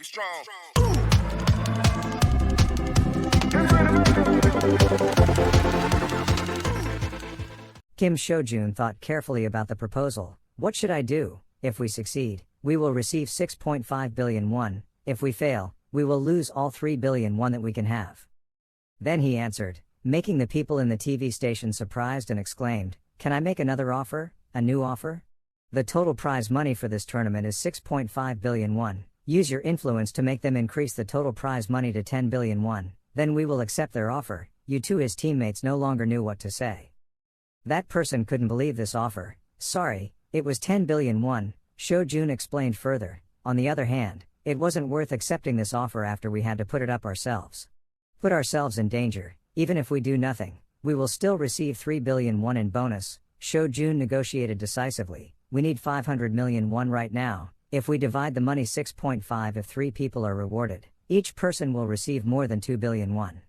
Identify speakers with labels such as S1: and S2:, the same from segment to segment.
S1: You strong.
S2: Kim SeoJoon thought carefully about the proposal. What should I do? If we succeed, we will receive 6.5 billion won. If we fail, we will lose all 3 billion won that we can have. Then he answered, making the people in the TV station surprised and exclaimed, "Can I make another offer? A new offer? The total prize money for this tournament is 6.5 billion won. Use your influence to make them increase the total prize money to 10 billion won. Then we will accept their offer." His teammates no longer knew what to say. That person couldn't believe this offer. Sorry, it was 10 billion won, SeoJoon explained further. On the other hand, it wasn't worth accepting this offer after we had to put it up ourselves. Put ourselves in danger. Even if we do nothing, we will still receive 3 billion won in bonus. SeoJoon negotiated decisively. We need 500 million won right now. If we divide the money 6.5 if 3 people are rewarded, each person will receive more than 2 billion won.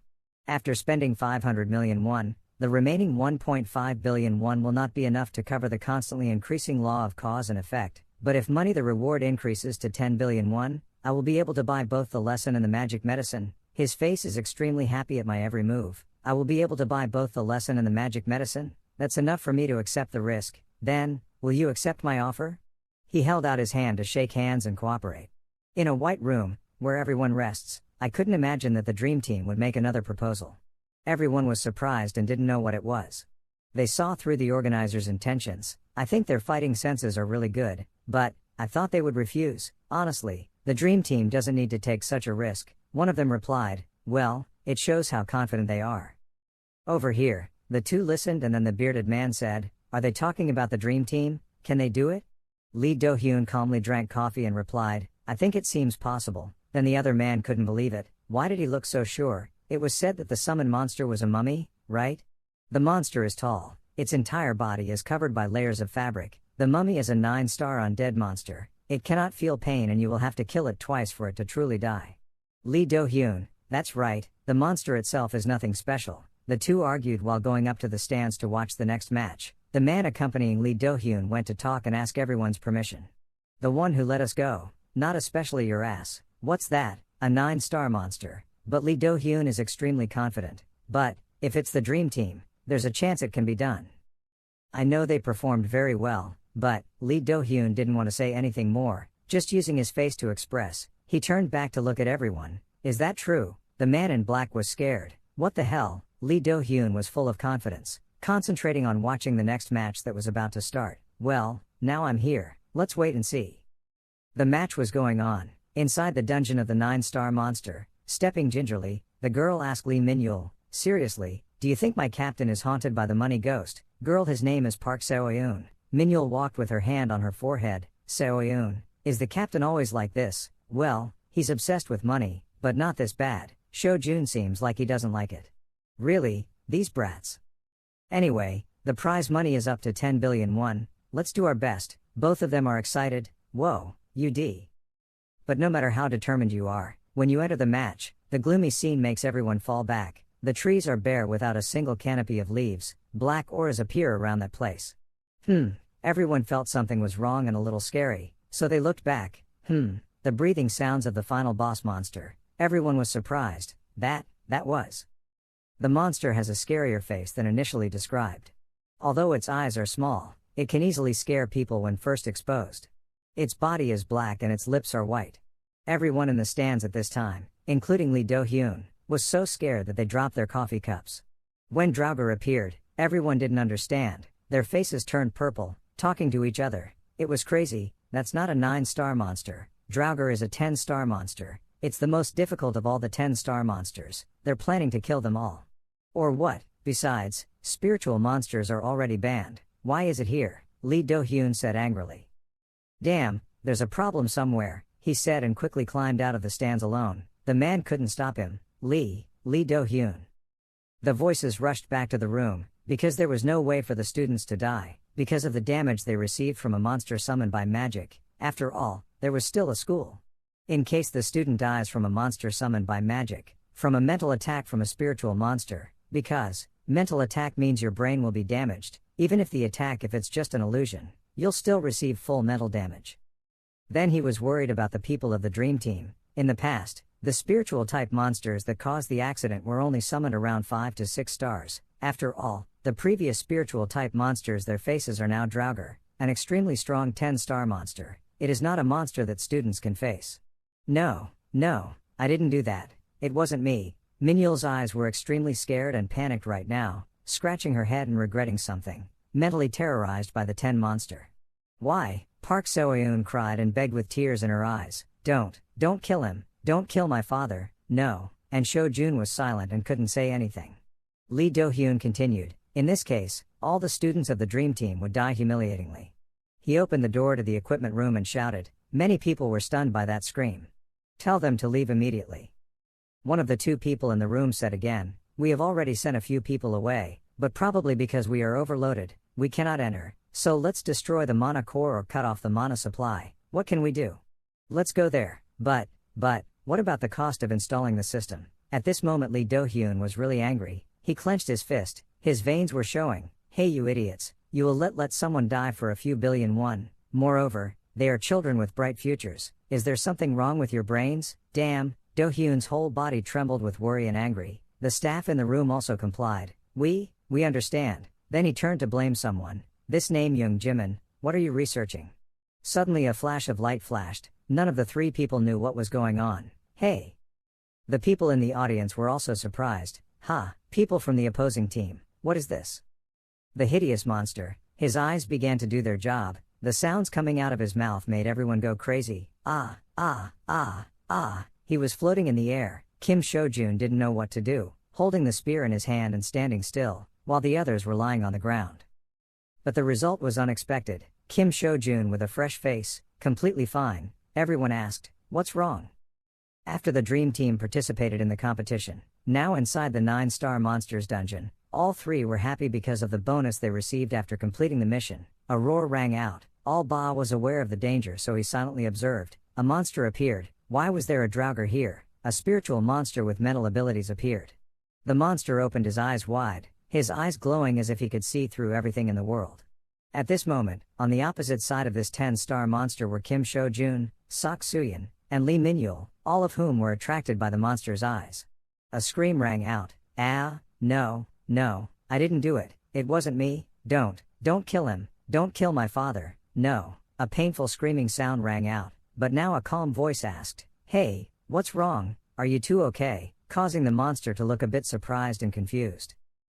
S2: After spending 500 million won, the remaining 1.5 billion won will not be enough to cover the constantly increasing law of cause and effect, but if the reward increases to 10 billion won, I will be able to buy both the lesson and the magic medicine. His face is extremely happy at my every move. I will be able to buy both the lesson and the magic medicine. That's enough for me to accept the risk. Then, will you accept my offer? He held out his hand to shake hands and cooperate. In a white room, where everyone rests, I couldn't imagine that the dream team would make another proposal. Everyone was surprised and didn't know what it was. They saw through the organizers' intentions. I think their fighting senses are really good, but I thought they would refuse. Honestly, the dream team doesn't need to take such a risk. One of them replied, "Well, it shows how confident they are." Over here, the two listened and then the bearded man said, "Are they talking about the dream team? Can they do it?" Lee Do-hyun calmly drank coffee and replied, "I think it seems possible." Then the other man couldn't believe it. Why did he look so sure? It was said that the summoned monster was a mummy, right? The monster is tall. Its entire body is covered by layers of fabric. The mummy is a 9-star undead monster. It cannot feel pain and you will have to kill it twice for it to truly die. Lee Do-hyun, that's right, the monster itself is nothing special. The two argued while going up to the stands to watch the next match. The man accompanying Lee Do-hyun went to talk and ask everyone's permission. "The one who let us go, not especially your ass. What's that? A 9-star monster." But Lee Do-hyun is extremely confident. "But, if it's the dream team, there's a chance it can be done." I know they performed very well, but Lee Do-hyun didn't want to say anything more, just using his face to express. He turned back to look at everyone. "Is that true?" The man in black was scared. What the hell? Lee Do-hyun was full of confidence, concentrating on watching the next match that was about to start. "Well, now I'm here, let's wait and see." The match was going on. Inside the dungeon of the 9-star monster, stepping gingerly, the girl asked Lee Min-yul, "Seriously, do you think my captain is haunted by the money ghost?" "Girl, his name is Park Seo-yoon." Min-yul walked with her hand on her forehead. "Seo-yoon, is the captain always like this?" "Well, he's obsessed with money, but not this bad. SeoJoon seems like he doesn't like it." "Really, these brats." "Anyway, the prize money is up to 10 billion won, let's do our best." Both of them are excited. Whoa, UD. But no matter how determined you are, when you enter the match, the gloomy scene makes everyone fall back. The trees are bare without a single canopy of leaves. Black auras appear around that place. Everyone felt something was wrong and a little scary, so they looked back. The breathing sounds of the final boss monster. Everyone was surprised. That was. The monster has a scarier face than initially described. Although its eyes are small, it can easily scare people when first exposed. Its body is black and its lips are white. Everyone in the stands at this time, including Lee Do-hyun, was so scared that they dropped their coffee cups. When Draugr appeared, everyone didn't understand. Their faces turned purple, talking to each other. "It was crazy, that's not a 9-star monster. Draugr is a 10-star monster. It's the most difficult of all the 10-star monsters. They're planning to kill them all." "Or what? Besides, spiritual monsters are already banned. Why is it here?" Lee Do-hyun said angrily. "Damn, there's a problem somewhere," he said and quickly climbed out of the stands alone. The man couldn't stop him. Lee Do-hyun. The voices rushed back to the room, because there was no way for the students to die, because of the damage they received from a monster summoned by magic. After all, there was still a school. In case the student dies from a monster summoned by magic, from a mental attack from a spiritual monster, because mental attack means your brain will be damaged, even if it's just an illusion, you'll still receive full mental damage. Then he was worried about the people of the dream team. In the past, the spiritual type monsters that caused the accident were only summoned around 5 to 6 stars. After all, the previous spiritual type monsters, their faces are now Draugr, an extremely strong 10-star monster. It is not a monster that students can face. No, I didn't do that. It wasn't me. Minyul's eyes were extremely scared and panicked right now, scratching her head and regretting something, mentally terrorized by the 10 monster. Why? Park SeoJoon cried and begged with tears in her eyes. Don't kill him. Don't kill my father, no, and SeoJoon was silent and couldn't say anything. Lee Do-hyun continued, in this case, all the students of the Dream Team would die humiliatingly. He opened the door to the equipment room and shouted. Many people were stunned by that scream. Tell them to leave immediately. One of the 2 people in the room said again, we have already sent a few people away, but probably because we are overloaded, we cannot enter, so let's destroy the mana core or cut off the mana supply. What can we do? Let's go there, but, what about the cost of installing the system? At this moment Lee Do-hyun was really angry. He clenched his fist, his veins were showing. Hey you idiots, you will let someone die for a few billion won. Moreover, they are children with bright futures. Is there something wrong with your brains? Damn, Do-hyun's whole body trembled with worry and angry. The staff in the room also complied. We understand. Then he turned to blame someone. This name Young Jimin, what are you researching? Suddenly a flash of light flashed. None of the 3 people knew what was going on. Hey! The people in the audience were also surprised. People from the opposing team, what is this? The hideous monster, his eyes began to do their job, the sounds coming out of his mouth made everyone go crazy. He was floating in the air. Kim SeoJoon didn't know what to do, holding the spear in his hand and standing still, while the others were lying on the ground. But the result was unexpected. Kim SeoJoon with a fresh face, completely fine. Everyone asked, what's wrong? After the Dream Team participated in the competition, now inside the 9-star monsters dungeon, all 3 were happy because of the bonus they received after completing the mission. A roar rang out. All Ba was aware of the danger, so he silently observed. A monster appeared. Why was there a Draugr here? A spiritual monster with mental abilities appeared. The monster opened his eyes wide, his eyes glowing as if he could see through everything in the world. At this moment, on the opposite side of this 10-star monster were Kim SeoJoon, Sok Sooyeon, and Lee Minyul, all of whom were attracted by the monster's eyes. A scream rang out. No, I didn't do it. It wasn't me. Don't kill him. Don't kill my father. No. A painful screaming sound rang out, but now a calm voice asked, hey, what's wrong? Are you two okay? Causing the monster to look a bit surprised and confused.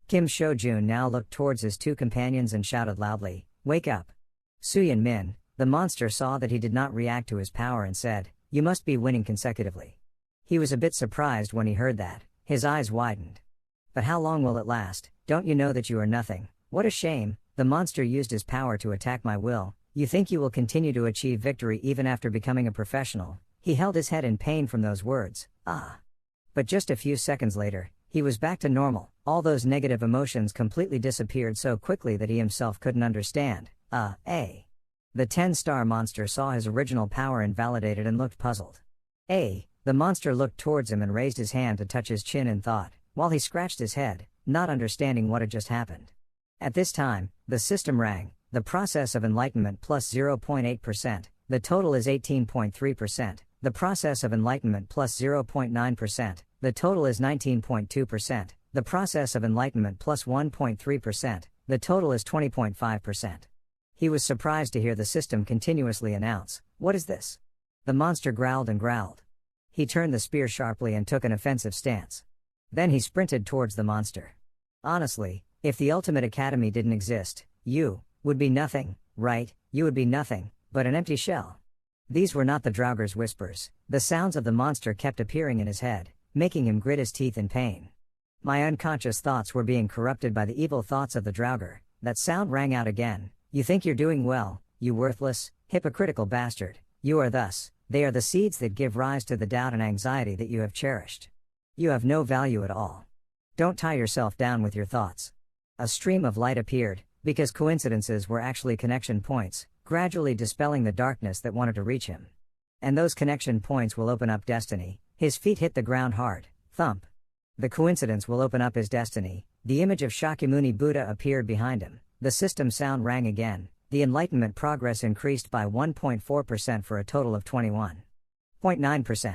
S2: Kim SeoJoon now looked towards his 2 companions and shouted loudly, wake up. Sooyeon Min, the monster, saw that he did not react to his power and said, you must be winning consecutively. He was a bit surprised when he heard that. His eyes widened. But how long will it last? Don't you know that you are nothing? What a shame, the monster used his power to attack my will. You think you will continue to achieve victory even after becoming a professional? He held his head in pain from those words. But just a few seconds later, he was back to normal. All those negative emotions completely disappeared so quickly that he himself couldn't understand. The 10-star monster saw his original power invalidated and looked puzzled. The monster looked towards him and raised his hand to touch his chin in thought, while he scratched his head, not understanding what had just happened. At this time, the system rang. The process of enlightenment plus 0.8%, the total is 18.3%. The process of enlightenment plus 0.9%, the total is 19.2%. The process of enlightenment plus 1.3%, the total is 20.5%. He was surprised to hear the system continuously announce, what is this? The monster growled and growled. He turned the spear sharply and took an offensive stance. Then he sprinted towards the monster. Honestly, if the Ultimate Academy didn't exist, you would be nothing, right? You would be nothing but an empty shell. These were not the Draugr's whispers. The sounds of the monster kept appearing in his head, making him grit his teeth in pain. My unconscious thoughts were being corrupted by the evil thoughts of the Draugr. That sound rang out again. You think you're doing well, you worthless, hypocritical bastard. You are thus. They are the seeds that give rise to the doubt and anxiety that you have cherished. You have no value at all. Don't tie yourself down with your thoughts. A stream of light appeared, because coincidences were actually connection points, gradually dispelling the darkness that wanted to reach him. And those connection points will open up destiny. His feet hit the ground hard. Thump. The coincidence will open up his destiny. The image of Shakyamuni Buddha appeared behind him. The system sound rang again. The enlightenment progress increased by 1.4% for a total of 21.9%.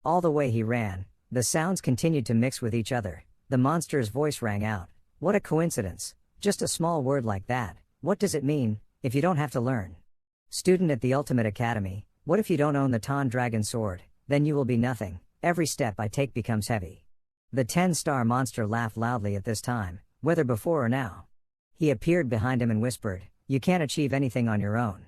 S2: All the way he ran, the sounds continued to mix with each other. The monster's voice rang out. What a coincidence. Just a small word like that. What does it mean, if you don't have to learn? Student at the Ultimate Academy, what if you don't own the Tan Dragon Sword? Then you will be nothing. Every step I take becomes heavy. The 10-star monster laughed loudly at this time, whether before or now. He appeared behind him and whispered, you can't achieve anything on your own.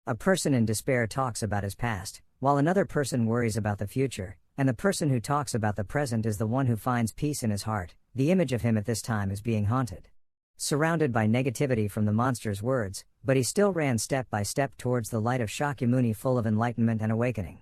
S2: A person in despair talks about his past, while another person worries about the future, and the person who talks about the present is the one who finds peace in his heart. The image of him at this time is being haunted. Surrounded by negativity from the monster's words, but he still ran step by step towards the light of Shakyamuni, full of enlightenment and awakening.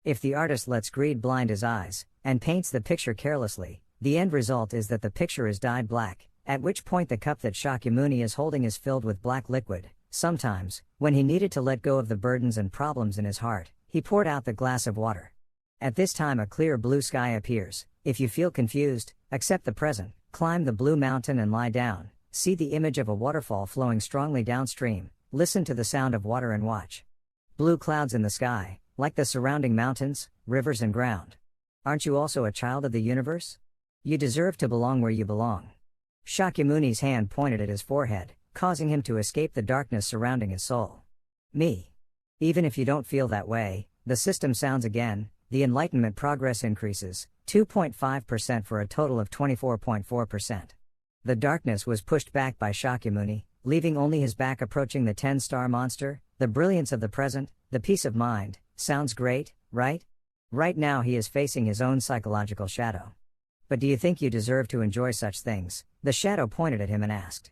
S2: If the artist lets greed blind his eyes, and paints the picture carelessly, the end result is that the picture is dyed black, at which point the cup that Shakyamuni is holding is filled with black liquid. Sometimes, when he needed to let go of the burdens and problems in his heart, he poured out the glass of water. At this time a clear blue sky appears. If you feel confused, accept the present, climb the blue mountain and lie down, see the image of a waterfall flowing strongly downstream, listen to the sound of water and watch. Blue clouds in the sky, like the surrounding mountains, rivers and ground. Aren't you also a child of the universe? You deserve to belong where you belong. Shakyamuni's hand pointed at his forehead, causing him to escape the darkness surrounding his soul. Me. Even if you don't feel that way, the system sounds again, the enlightenment progress increases, 2.5% for a total of 24.4%. The darkness was pushed back by Shakyamuni, leaving only his back approaching the 10-star monster. The brilliance of the present, the peace of mind, sounds great, right? Right now he is facing his own psychological shadow. But do you think you deserve to enjoy such things? The shadow pointed at him and asked.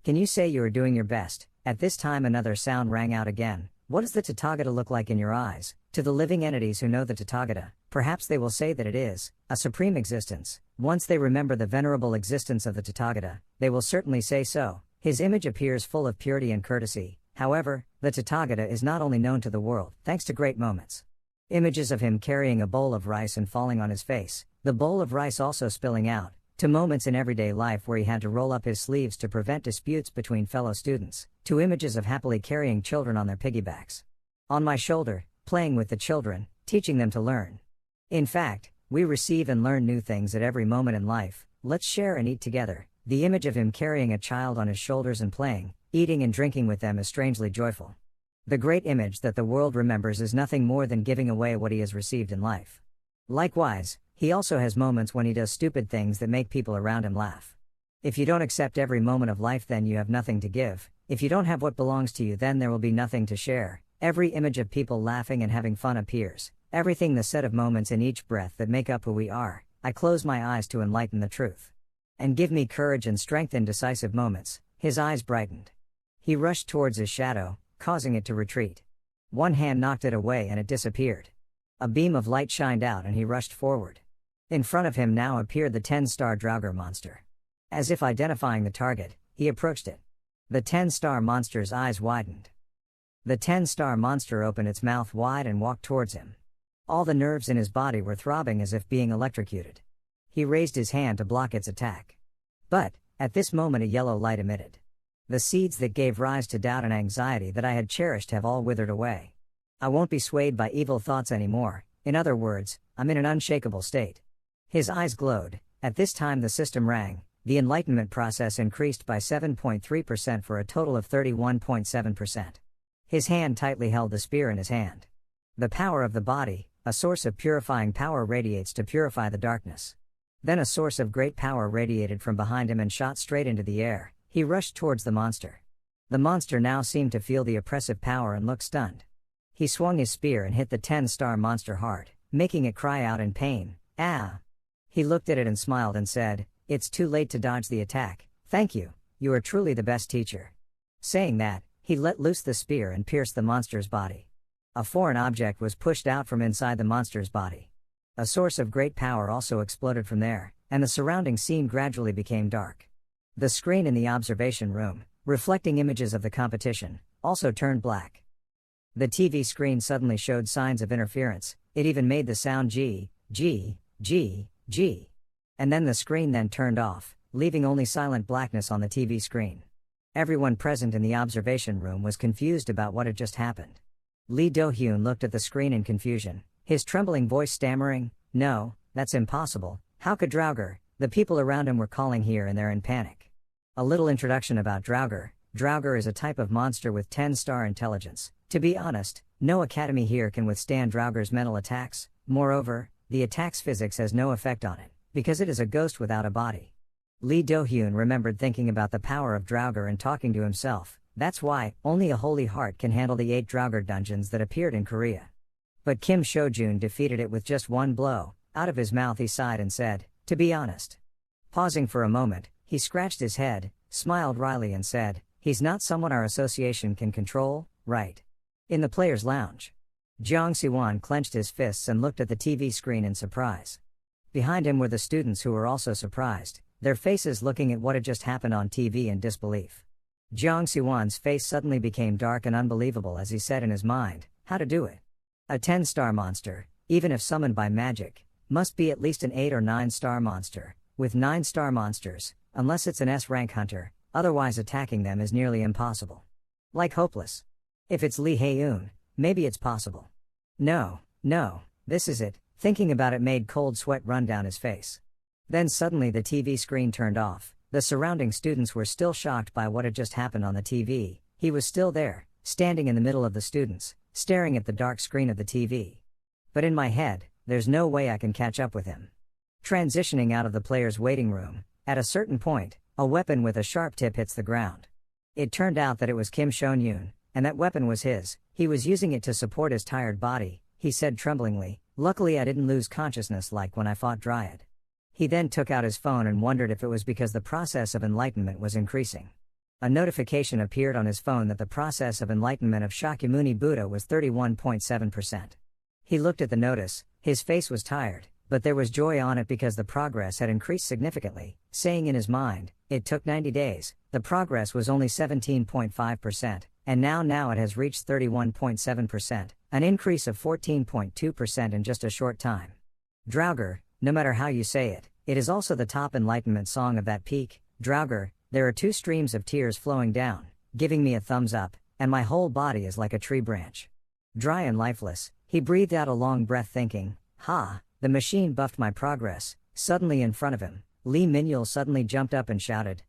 S2: Can you say you are doing your best? At this time another sound rang out again. What does the Tathagata look like in your eyes? To the living entities who know the Tathagata, perhaps they will say that it is a supreme existence. Once they remember the venerable existence of the Tathagata, they will certainly say so. His image appears full of purity and courtesy. However, the Tathagata is not only known to the world, thanks to great moments. Images of him carrying a bowl of rice and falling on his face, the bowl of rice also spilling out, to moments in everyday life where he had to roll up his sleeves to prevent disputes between fellow students, to images of happily carrying children on their piggybacks. On my shoulder, playing with the children, teaching them to learn. In fact, we receive and learn new things at every moment in life. Let's share and eat together. The image of him carrying a child on his shoulders and playing, eating and drinking with them is strangely joyful. The great image that the world remembers is nothing more than giving away what he has received in life. Likewise, he also has moments when he does stupid things that make people around him laugh. If you don't accept every moment of life, then you have nothing to give. If you don't have what belongs to you, then there will be nothing to share. Every image of people laughing and having fun appears. Everything, the set of moments in each breath that make up who we are. I close my eyes to enlighten the truth. And give me courage and strength in decisive moments. His eyes brightened. He rushed towards his shadow, causing it to retreat. One hand knocked it away and it disappeared. A beam of light shined out and he rushed forward. In front of him now appeared the 10-star Draugr monster. As if identifying the target, he approached it. The 10-star monster's eyes widened. The 10-star monster opened its mouth wide and walked towards him. All the nerves in his body were throbbing as if being electrocuted. He raised his hand to block its attack. But, at this moment a yellow light emitted. The seeds that gave rise to doubt and anxiety that I had cherished have all withered away. I won't be swayed by evil thoughts anymore. In other words, I'm in an unshakable state. His eyes glowed. At this time the system rang. The enlightenment process increased by 7.3% for a total of 31.7%. His hand tightly held the spear in his hand. The power of the body, a source of purifying power, radiates to purify the darkness. Then a source of great power radiated from behind him and shot straight into the air. He rushed towards the monster. The monster now seemed to feel the oppressive power and looked stunned. He swung his spear and hit the 10-star monster hard, making it cry out in pain. Ah! He looked at it and smiled and said, "It's too late to dodge the attack. Thank you. You are truly the best teacher." Saying that, he let loose the spear and pierced the monster's body. A foreign object was pushed out from inside the monster's body. A source of great power also exploded from there, and the surrounding scene gradually became dark. The screen in the observation room, reflecting images of the competition, also turned black. The TV screen suddenly showed signs of interference. It even made the sound G, G, G, G. And then the screen then turned off, leaving only silent blackness on the TV screen. Everyone present in the observation room was confused about what had just happened. Lee Do-hyun looked at the screen in confusion, his trembling voice stammering, no, that's impossible. How could Draugr? The people around him were calling here and they're in panic. A little introduction about Draugr. Draugr is a type of monster with 10-star intelligence. To be honest, no academy here can withstand Draugr's mental attacks. Moreover, the attack's physics has no effect on it, because it is a ghost without a body. Lee Do-hyun remembered thinking about the power of Draugr and talking to himself. That's why, only a holy heart can handle the 8 Draugr dungeons that appeared in Korea. But Kim SeoJoon defeated it with just one blow. Out of his mouth he sighed and said, to be honest. Pausing for a moment, he scratched his head, smiled wryly and said, he's not someone our association can control, right? In the players' lounge. Jeong Si-won clenched his fists and looked at the TV screen in surprise. Behind him were the students who were also surprised, their faces looking at what had just happened on TV in disbelief. Jeong Si-won's face suddenly became dark and unbelievable as he said in his mind, how to do it? A 10-star monster, even if summoned by magic, must be at least an 8 or 9-star monster, with 9-star monsters, unless it's an S-rank hunter, otherwise attacking them is nearly impossible. Like hopeless. If it's Lee Hae-eun, maybe it's possible. No, this is it. Thinking about it made cold sweat run down his face. Then suddenly the TV screen turned off. The surrounding students were still shocked by what had just happened on the TV. He was still there, standing in the middle of the students, staring at the dark screen of the TV. But in my head, there's no way I can catch up with him. Transitioning out of the player's waiting room, at a certain point, a weapon with a sharp tip hits the ground. It turned out that it was Kim SeoJoon, and that weapon was his. He was using it to support his tired body, he said tremblingly. Luckily I didn't lose consciousness like when I fought Dryad. He then took out his phone and wondered if it was because the process of enlightenment was increasing. A notification appeared on his phone that the process of enlightenment of Shakyamuni Buddha was 31.7%. He looked at the notice, his face was tired, but there was joy on it because the progress had increased significantly, saying in his mind, it took 90 days, the progress was only 17.5%, and now it has reached 31.7%, an increase of 14.2% in just a short time. Draugr, no matter how you say it, it is also the top enlightenment song of that peak. Draugr, there are 2 streams of tears flowing down, giving me a thumbs up, and my whole body is like a tree branch. Dry and lifeless, he breathed out a long breath thinking, the machine buffed my progress. Suddenly in front of him, Lee Min-yul suddenly jumped up and shouted,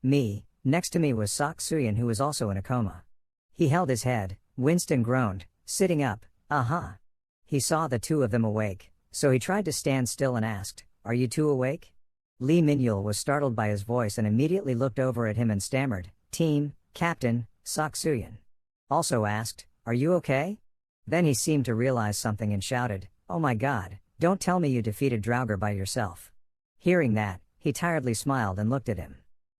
S2: me. Next to me was Sok Soo-yeon, who was also in a coma. He held his head, winced and groaned, sitting up, He saw the 2 of them awake, so he tried to stand still and asked, are you 2 awake? Lee Min-yul was startled by his voice and immediately looked over at him and stammered, Team, Captain, Sok Soo-yeon. Also asked, are you okay? Then he seemed to realize something and shouted, oh my god, don't tell me you defeated Draugr by yourself. Hearing that, he tiredly smiled and looked at him.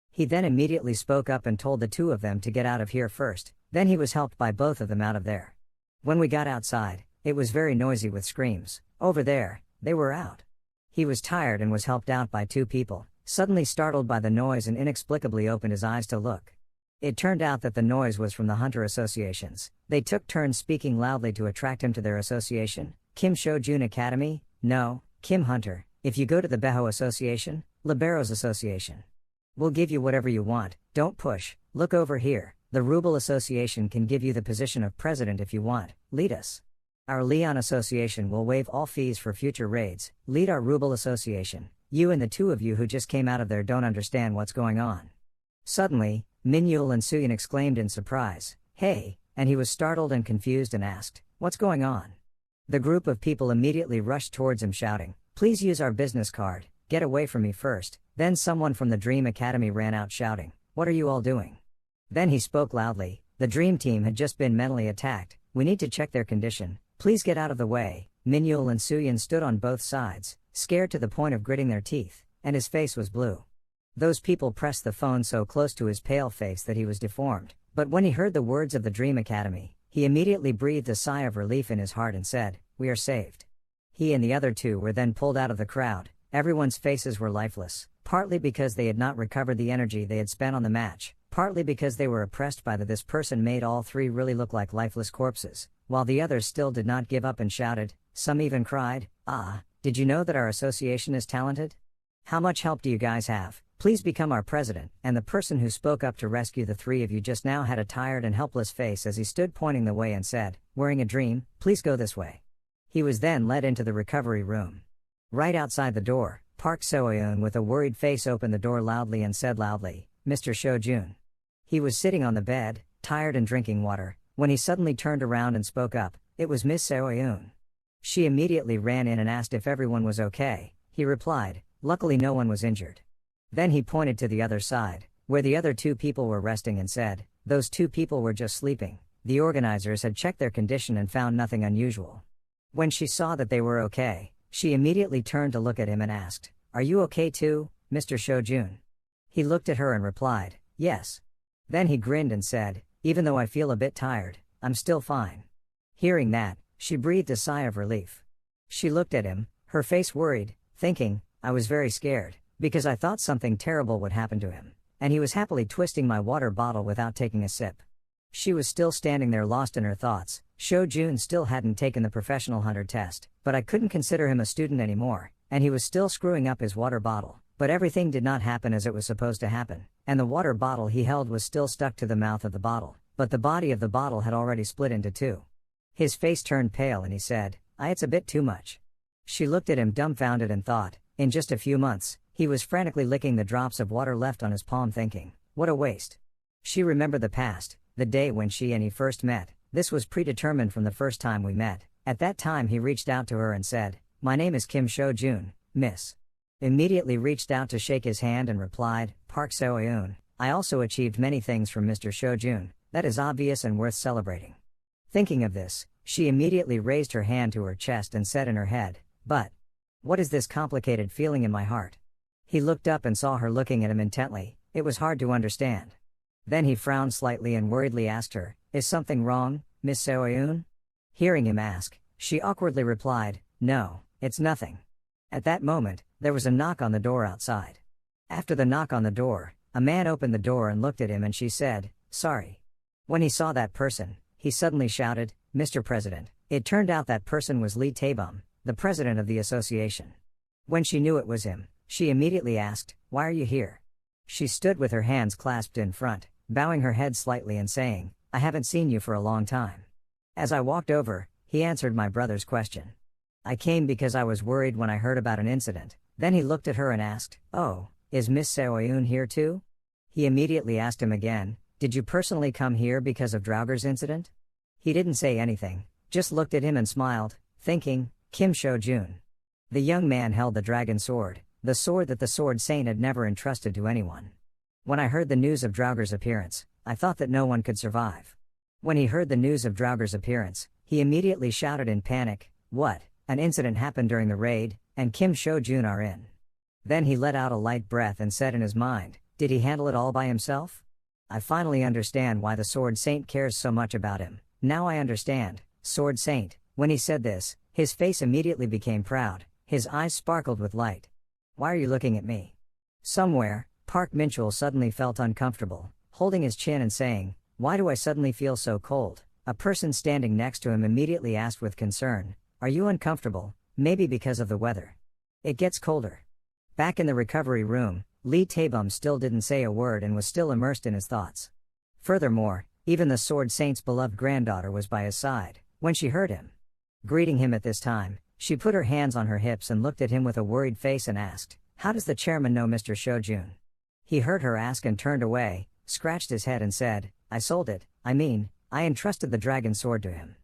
S2: He then immediately spoke up and told the 2 of them to get out of here first, then he was helped by both of them out of there. When we got outside, it was very noisy with screams. Over there, they were out. He was tired and was helped out by 2 people, suddenly startled by the noise and inexplicably opened his eyes to look. It turned out that the noise was from the hunter associations. They took turns speaking loudly to attract him to their association. Kim SeoJoon Academy? No, Kim Hunter. If you go to the Beho Association, Liberos Association. We'll give you whatever you want, don't push, look over here. The Ruble Association can give you the position of president if you want, lead us. Our Leon Association will waive all fees for future raids, lead our Ruble Association. You and the 2 of you who just came out of there don't understand what's going on. Suddenly, Min-yul and Soo-yeon exclaimed in surprise, hey, and he was startled and confused and asked, what's going on? The group of people immediately rushed towards him shouting, please use our business card, get away from me first. Then someone from the Dream Academy ran out shouting, what are you all doing? Then he spoke loudly, the Dream Team had just been mentally attacked, we need to check their condition, please get out of the way. Min-yul and Soo-yeon stood on both sides, scared to the point of gritting their teeth, and his face was blue. Those people pressed the phone so close to his pale face that he was deformed, but when he heard the words of the Dream Academy, he immediately breathed a sigh of relief in his heart and said, we are saved. He and the other 2 were then pulled out of the crowd. Everyone's faces were lifeless, partly because they had not recovered the energy they had spent on the match, partly because they were oppressed by this person made all 3 really look like lifeless corpses, while the others still did not give up and shouted, some even cried, did you know that our association is talented? How much help do you guys have? Please become our president. And the person who spoke up to rescue the 3 of you just now had a tired and helpless face as he stood pointing the way and said, wearing a dream, please go this way. He was then led into the recovery room. Right outside the door, Park Seo-yoon with a worried face opened the door loudly and said loudly, "Mr. SeoJoon." He was sitting on the bed, tired and drinking water, when he suddenly turned around and spoke up. It was Miss Seo-yoon. She immediately ran in and asked if everyone was okay. He replied, "Luckily no one was injured." Then he pointed to the other side, where the other two people were resting and said, "Those two people were just sleeping. The organizers had checked their condition and found nothing unusual." When she saw that they were okay, she immediately turned to look at him and asked, "Are you okay too, Mr. SeoJoon?" He looked at her and replied, "Yes." Then he grinned and said, "Even though I feel a bit tired, I'm still fine." Hearing that, she breathed a sigh of relief. She looked at him, her face worried, thinking, "I was very scared, because I thought something terrible would happen to him, and he was happily twisting my water bottle without taking a sip." She was still standing there lost in her thoughts. SeoJoon still hadn't taken the professional hunter test, but I couldn't consider him a student anymore, and he was still screwing up his water bottle. But everything did not happen as it was supposed to happen, and the water bottle he held was still stuck to the mouth of the bottle, but the body of the bottle had already split into two. His face turned pale and he said, It's a bit too much." She looked at him dumbfounded and thought, in just a few months, he was frantically licking the drops of water left on his palm thinking, "What a waste." She remembered the past, the day when she and he first met. This was predetermined from the first time we met. At that time he reached out to her and said, "My name is Kim SeoJoon, miss." Immediately reached out to shake his hand and replied, "Park Seo-yoon, I also achieved many things from Mr. SeoJoon, that is obvious and worth celebrating." Thinking of this, she immediately raised her hand to her chest and said in her head, "But what is this complicated feeling in my heart?" He looked up and saw her looking at him intently. It was hard to understand. Then he frowned slightly and worriedly asked her, "Is something wrong, Miss Seo-yoon?" Hearing him ask, she awkwardly replied, "No, it's nothing." At that moment, there was a knock on the door outside. After the knock on the door, a man opened the door and looked at him and she said, "Sorry." When he saw that person, he suddenly shouted, "Mr. President." It turned out that person was Lee Taebum, the president of the association. When she knew it was him, she immediately asked, "Why are you here?" She stood with her hands clasped in front, bowing her head slightly and saying, "I haven't seen you for a long time." As I walked over, he answered my brother's question. "I came because I was worried when I heard about an incident." Then he looked at her and asked, "Oh, is Miss Seo-yoon here too?" He immediately asked him again, "Did you personally come here because of Draugur's incident?" He didn't say anything, just looked at him and smiled, thinking, Kim SeoJoon. The young man held the dragon sword, the sword that the Sword Saint had never entrusted to anyone. When I heard the news of Draugur's appearance, I thought that no one could survive. When he heard the news of Draugur's appearance, he immediately shouted in panic, "What? An incident happened during the raid, and Kim SeoJoon are in." Then he let out a light breath and said in his mind, "Did he handle it all by himself? I finally understand why the Sword Saint cares so much about him. Now I understand, Sword Saint." When he said this, his face immediately became proud, his eyes sparkled with light. "Why are you looking at me?" Somewhere, Park Minchul suddenly felt uncomfortable, holding his chin and saying, "Why do I suddenly feel so cold?" A person standing next to him immediately asked with concern, "Are you uncomfortable? Maybe because of the weather. It gets colder." Back in the recovery room, Lee Taebum still didn't say a word and was still immersed in his thoughts. Furthermore, even the Sword Saint's beloved granddaughter was by his side. When she heard him greeting him at this time, she put her hands on her hips and looked at him with a worried face and asked, "How does the chairman know Mr. SeoJoon?" He heard her ask and turned away, scratched his head and said, I entrusted the dragon sword to him."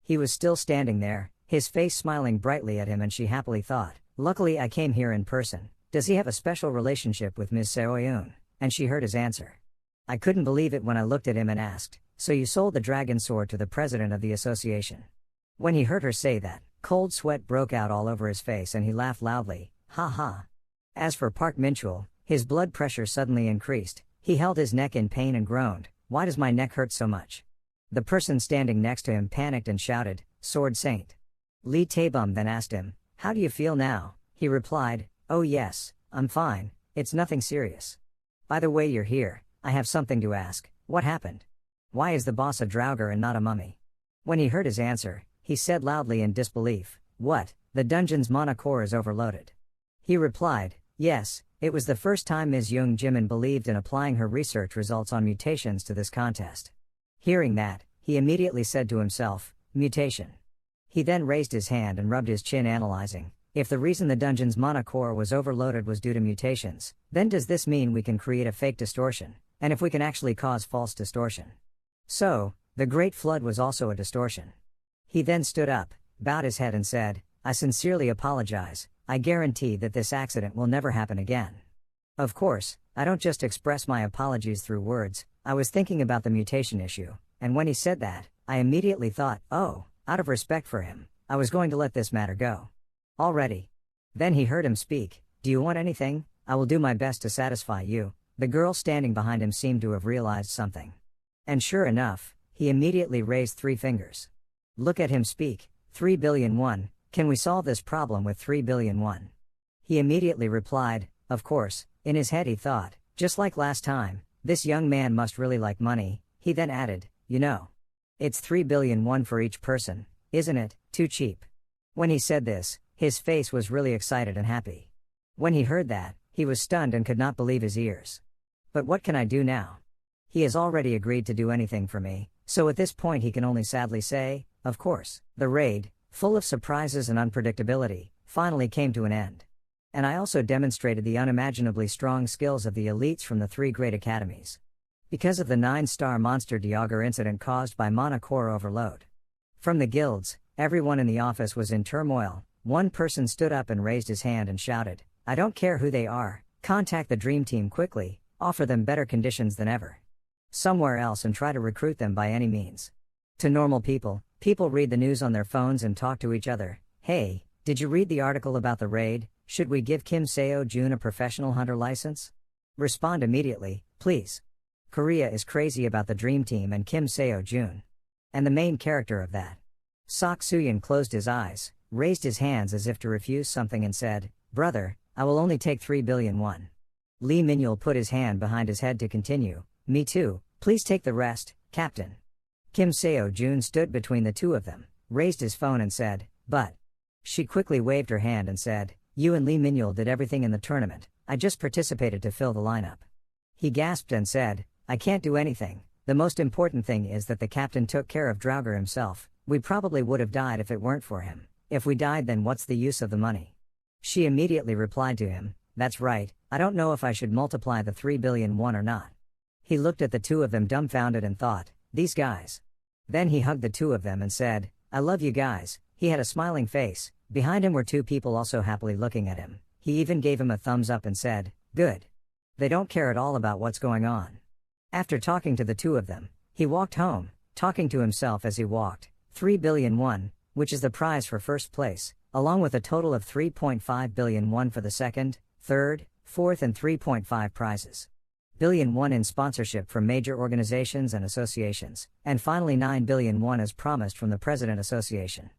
S2: He was still standing there, his face smiling brightly at him, and she happily thought, "Luckily I came here in person. Does he have a special relationship with Ms. Seo-yoon?" And she heard his answer. I couldn't believe it when I looked at him and asked, "So you sold the dragon sword to the president of the association?" When he heard her say that, cold sweat broke out all over his face and he laughed loudly, "Ha ha." As for Park Minchul, his blood pressure suddenly increased. He held his neck in pain and groaned, "Why does my neck hurt so much?" The person standing next to him panicked and shouted, "Sword Saint." Lee Taebum then asked him, "How do you feel now?" He replied, "Oh yes, I'm fine, it's nothing serious. By the way you're here, I have something to ask. What happened? Why is the boss a Draugur and not a mummy?" When he heard his answer, he said loudly in disbelief, "What, the dungeon's mana core is overloaded?" He replied, "Yes, it was the first time Ms. Young Jimin believed in applying her research results on mutations to this contest." Hearing that, he immediately said to himself, "Mutation." He then raised his hand and rubbed his chin analyzing. If the reason the dungeon's mana core was overloaded was due to mutations, then does this mean we can create a fake distortion, and if we can actually cause false distortion? So, the Great Flood was also a distortion. He then stood up, bowed his head and said, I sincerely apologize, I guarantee that this accident will never happen again. Of course, I don't just express my apologies through words, I was thinking about the mutation issue, and when he said that, I immediately thought, oh, out of respect for him, I was going to let this matter go. Already. Then he heard him speak, do you want anything? I will do my best to satisfy you. The girl standing behind him seemed to have realized something. And sure enough, he immediately raised 3 fingers. Look at him speak, 3 billion won, can we solve this problem with 3 billion won? He immediately replied, of course. In his head he thought, just like last time, this young man must really like money. He then added, you know. It's 3 billion won for each person, isn't it? Too cheap. When he said this, his face was really excited and happy. When he heard that, he was stunned and could not believe his ears. But what can I do now? He has already agreed to do anything for me, so at this point he can only sadly say, of course. The raid, full of surprises and unpredictability, finally came to an end. And I also demonstrated the unimaginably strong skills of the elites from the 3 great academies. Because of the 9-star monster Diaugur incident caused by mana core overload. From the guilds, everyone in the office was in turmoil. One person stood up and raised his hand and shouted, I don't care who they are, contact the dream team quickly, offer them better conditions than ever. Somewhere else and try to recruit them by any means. To normal people, people read the news on their phones and talk to each other. Hey, did you read the article about the raid? Should we give Kim SeoJoon a professional hunter license? Respond immediately, please. Korea is crazy about the dream team and Kim SeoJoon. And the main character of that. Sok Sooyeon closed his eyes, raised his hands as if to refuse something and said, brother, I will only take 3 billion won. Lee Min-yul put his hand behind his head to continue, me too, please take the rest, Captain. Kim SeoJoon stood between the two of them, raised his phone and said, but. She quickly waved her hand and said, you and Lee Min-yul did everything in the tournament, I just participated to fill the lineup. He gasped and said, I can't do anything, the most important thing is that the captain took care of Diaugur himself, we probably would have died if it weren't for him. If we died then what's the use of the money? She immediately replied to him, that's right, I don't know if I should multiply the 3 billion won or not. He looked at the two of them dumbfounded and thought, these guys. Then he hugged the two of them and said, I love you guys. He had a smiling face, behind him were 2 people also happily looking at him. He even gave him a thumbs up and said, good. They don't care at all about what's going on. After talking to the 2 of them, he walked home, talking to himself as he walked, 3 billion won, which is the prize for first place, along with a total of 3.5 billion won for the second, third, fourth and 3.5 prizes. Billion won in sponsorship from major organizations and associations, and finally 9 billion won as promised from the President Association.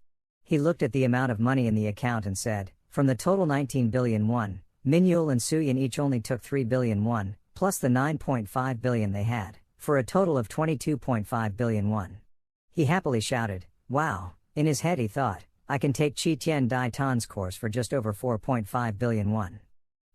S2: He looked at the amount of money in the account and said, from the total 19 billion won, Min-yul and Sooyeon each only took 3 billion won, plus the 9.5 billion they had, for a total of 22.5 billion won. He happily shouted, wow. In his head he thought, I can take Chi Tien Dai Tan's course for just over 4.5 billion won.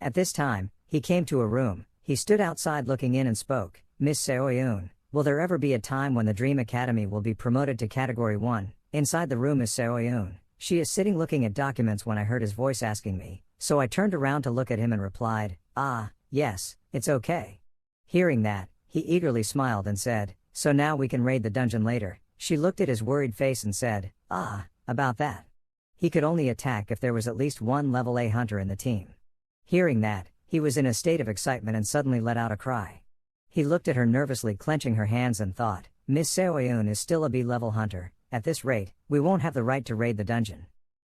S2: At this time, he came to a room, he stood outside looking in and spoke, Miss SeoJoon, will there ever be a time when the Dream Academy will be promoted to Category 1? Inside the room is SeoJoon. She is sitting looking at documents when I heard his voice asking me, so I turned around to look at him and replied, ah, yes, it's okay. Hearing that, he eagerly smiled and said, so now we can raid the dungeon later. She looked at his worried face and said, ah, about that. He could only attack if there was at least one level A hunter in the team. Hearing that, he was in a state of excitement and suddenly let out a cry. He looked at her nervously clenching her hands and thought, Miss SeoJoon is still a B-level hunter, at this rate, we won't have the right to raid the dungeon.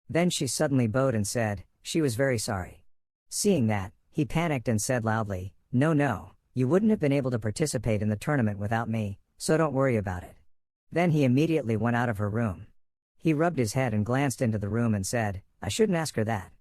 S2: Then she suddenly bowed and said, she was very sorry. Seeing that, he panicked and said loudly, no, you wouldn't have been able to participate in the tournament without me, so don't worry about it. Then he immediately went out of her room. He rubbed his head and glanced into the room and said, I shouldn't ask her that.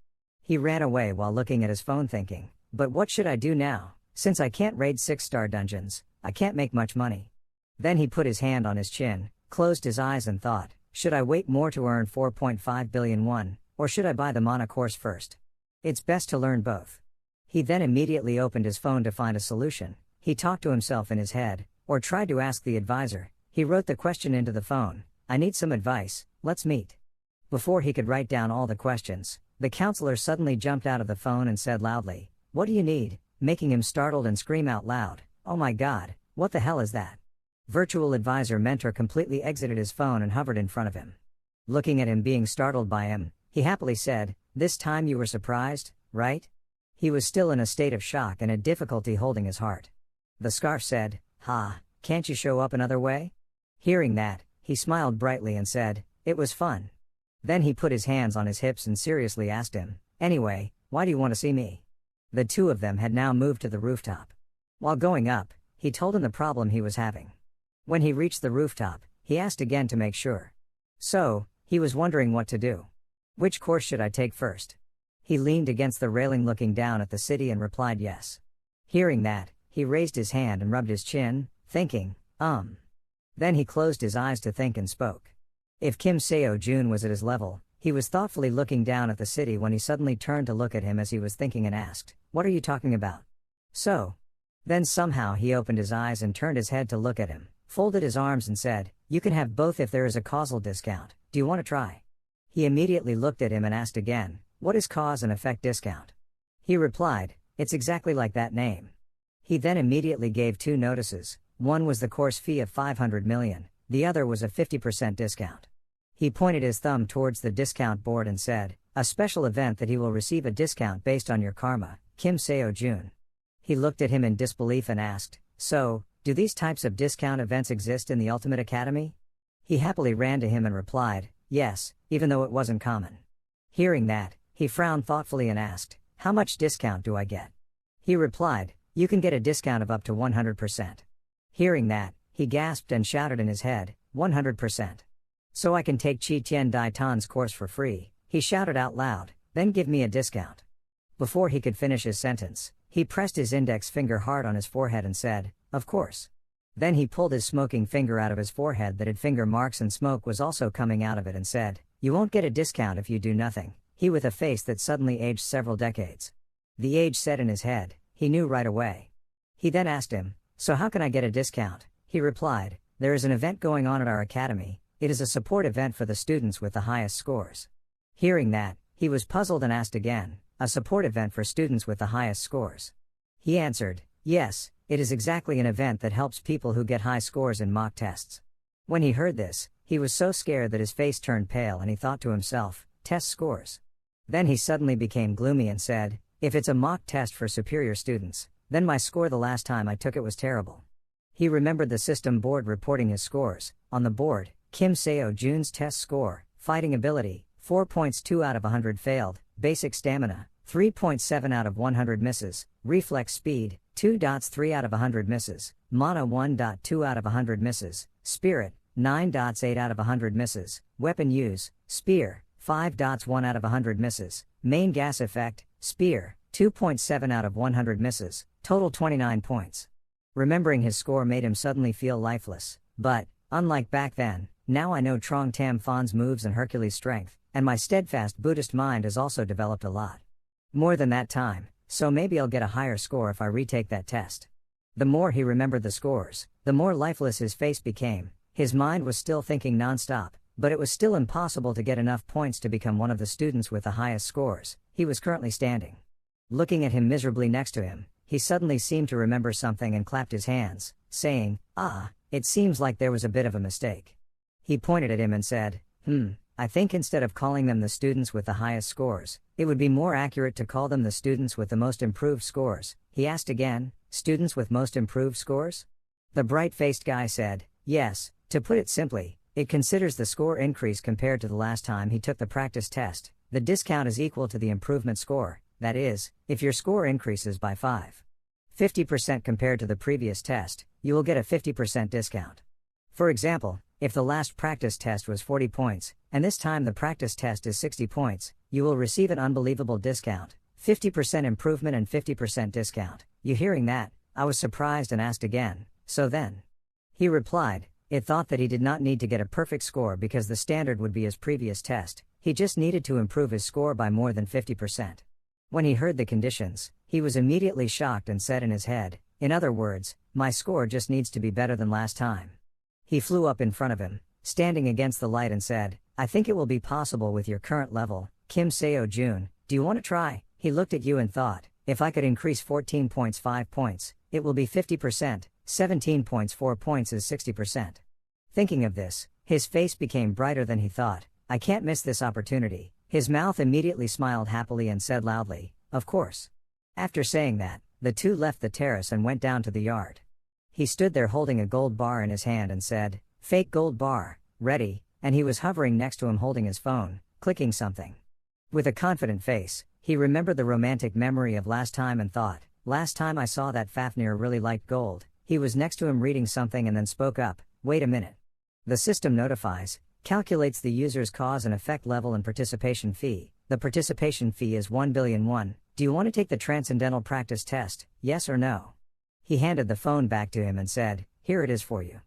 S2: He ran away while looking at his phone thinking, but what should I do now? Since I can't raid 6-star dungeons, I can't make much money. Then he put his hand on his chin, closed his eyes and thought, should I wait more to earn 4.5 billion won, or should I buy the mana course first? It's best to learn both. He then immediately opened his phone to find a solution. He talked to himself in his head, or tried to ask the advisor. He wrote the question into the phone, I need some advice, let's meet. Before he could write down all the questions, The counselor suddenly jumped out of the phone and said loudly, "What do you need?" making him startled and scream out loud, "Oh my God, what the hell is that?" Virtual advisor mentor completely exited his phone and hovered in front of him. Looking at him being startled by him, he happily said, "This time you were surprised, right?" He was still in a state of shock and had difficulty holding his heart. The scarf said, "Ha, can't you show up another way?" Hearing that, he smiled brightly and said, "It was fun." Then he put his hands on his hips and seriously asked him, "Anyway, why do you want to see me?" The two of them had now moved to the rooftop. While going up, he told him the problem he was having. When he reached the rooftop, he asked again to make sure. So, he was wondering what to do. Which course should I take first? He leaned against the railing looking down at the city and replied yes. Hearing that, he raised his hand and rubbed his chin, thinking, Then he closed his eyes to think and spoke. If Kim SeoJoon was at his level, he was thoughtfully looking down at the city when he suddenly turned to look at him as he was thinking and asked, "What are you talking about?" So. Then somehow he opened his eyes and turned his head to look at him, folded his arms and said, "You can have both if there is a causal discount. Do you want to try?" He immediately looked at him and asked again, "What is cause and effect discount?" He replied, "It's exactly like that name." He then immediately gave two notices. One was the course fee of 500 million, the other was a 50% discount. He pointed his thumb towards the discount board and said, "A special event that he will receive a discount based on your karma, Kim SeoJoon." He looked at him in disbelief and asked, "So, do these types of discount events exist in the Ultimate Academy?" He happily ran to him and replied, "Yes, even though it wasn't common." Hearing that, he frowned thoughtfully and asked, "How much discount do I get?" He replied, "You can get a discount of up to 100%. Hearing that, he gasped and shouted in his head, 100%. "So I can take Chi Tien Dai Tan's course for free," he shouted out loud, "then give me a discount." Before he could finish his sentence, he pressed his index finger hard on his forehead and said, "Of course." Then he pulled his smoking finger out of his forehead that had finger marks and smoke was also coming out of it and said, "You won't get a discount if you do nothing," he with a face that suddenly aged several decades. The age set in his head, he knew right away. He then asked him, "So how can I get a discount?" He replied, "There is an event going on at our academy. It is a support event for the students with the highest scores." Hearing that, he was puzzled and asked again, "A support event for students with the highest scores?" He answered, "Yes, it is exactly an event that helps people who get high scores in mock tests." When he heard this, he was so scared that his face turned pale and he thought to himself, "Test scores?" Then he suddenly became gloomy and said, "If it's a mock test for superior students, then my score the last time I took it was terrible." He remembered the system board reporting his scores. On the board, Kim SeoJoon's test score, fighting ability, 4.2 out of 100 failed, basic stamina, 3.7 out of 100 misses, reflex speed, 2.3 out of 100 misses, mana 1.2 out of 100 misses, spirit, 9.8 out of 100 misses, weapon use, spear, 5.1 out of 100 misses, main gas effect, spear, 2.7 out of 100 misses, total 29 points. Remembering his score made him suddenly feel lifeless, but, unlike back then, now I know Trong Tam Fon's moves and Hercules' strength, and my steadfast Buddhist mind has also developed a lot. More than that time, so maybe I'll get a higher score if I retake that test. The more he remembered the scores, the more lifeless his face became. His mind was still thinking non-stop, but it was still impossible to get enough points to become one of the students with the highest scores. He was currently standing. Looking at him miserably next to him, he suddenly seemed to remember something and clapped his hands, saying, "It seems like there was a bit of a mistake." He pointed at him and said, I think instead of calling them the students with the highest scores, it would be more accurate to call them the students with the most improved scores." He asked again, "Students with most improved scores?" The bright-faced guy said, "Yes, to put it simply, it considers the score increase compared to the last time he took the practice test. The discount is equal to the improvement score, that is, if your score increases by 50% compared to the previous test, you will get a 50% discount. For example, if the last practice test was 40 points, and this time the practice test is 60 points, you will receive an unbelievable discount, 50% improvement and 50% discount. You hearing that, I was surprised and asked again, "So then?" He replied, "It thought that he did not need to get a perfect score because the standard would be his previous test, he just needed to improve his score by more than 50%. When he heard the conditions, he was immediately shocked and said in his head, "In other words, my score just needs to be better than last time." He flew up in front of him, standing against the light and said, "I think it will be possible with your current level, Kim SeoJoon, Do you want to try? He looked at you and thought, if I could increase 14 points 5 points, it will be 50%, 17 points 4 points is 60%. Thinking of this, his face became brighter than he thought. I can't miss this opportunity. His mouth immediately smiled happily and said loudly, of course. After saying that, the two left the terrace and went down to the yard. He stood there holding a gold bar in his hand and said, fake gold bar, ready, and he was hovering next to him holding his phone, clicking something. With a confident face, he remembered the romantic memory of last time and thought, last time I saw that Fafnir really liked gold. He was next to him reading something and then spoke up, wait a minute. The system notifies, calculates the user's cause and effect level and participation fee. The participation fee is 1 billion won. Do you want to take the transcendental practice test, yes or no? He handed the phone back to him and said, here it is for you.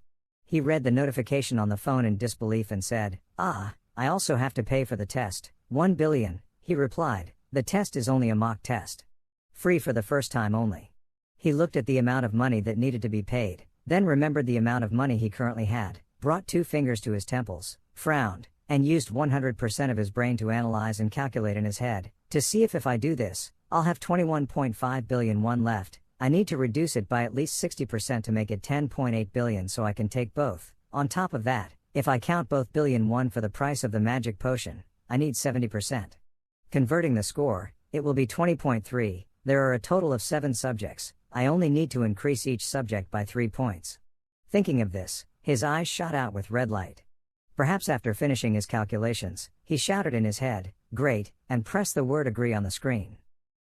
S2: He read the notification on the phone in disbelief and said, I also have to pay for the test. 1 billion, he replied, the test is only a mock test. Free for the first time only. He looked at the amount of money that needed to be paid, then remembered the amount of money he currently had, brought 2 fingers to his temples, frowned, and used 100% of his brain to analyze and calculate in his head, to see if I do this, I'll have 21.5 billion won left. I need to reduce it by at least 60% to make it 10.8 billion so I can take both. On top of that, if I count both billion won for the price of the magic potion, I need 70%. Converting the score, it will be 20.3, there are a total of 7 subjects, I only need to increase each subject by 3 points. Thinking of this, his eyes shot out with red light. Perhaps after finishing his calculations, he shouted in his head, great, and pressed the word agree on the screen.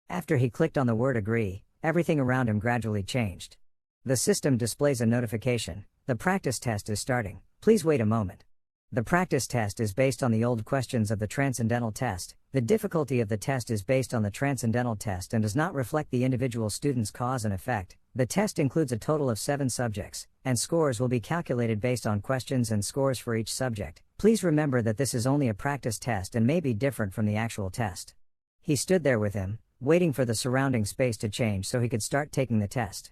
S2: After he clicked on the word agree, everything around him gradually changed. The system displays a notification, the practice test is starting, please wait a moment. The practice test is based on the old questions of the transcendental test. The difficulty of the test is based on the transcendental test and does not reflect the individual student's cause and effect. The test includes a total of 7 subjects, and scores will be calculated based on questions and scores for each subject. Please remember that this is only a practice test and may be different from the actual test. He stood there with him, waiting for the surrounding space to change so he could start taking the test.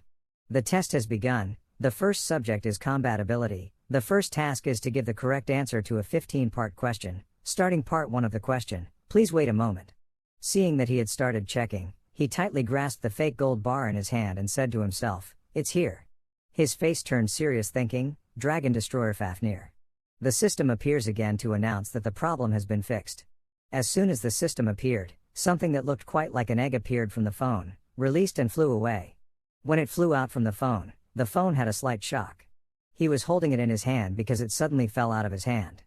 S2: The test has begun. The first subject is combat ability. The first task is to give the correct answer to a 15-part question. Starting part 1 of the question, please wait a moment. Seeing that he had started checking, he tightly grasped the fake gold bar in his hand and said to himself, it's here. His face turned serious thinking, Dragon Destroyer Fafnir. The system appears again to announce that the problem has been fixed. As soon as the system appeared, something that looked quite like an egg appeared from the phone, released and flew away. When it flew out from the phone had a slight shock. He was holding it in his hand because it suddenly fell out of his hand.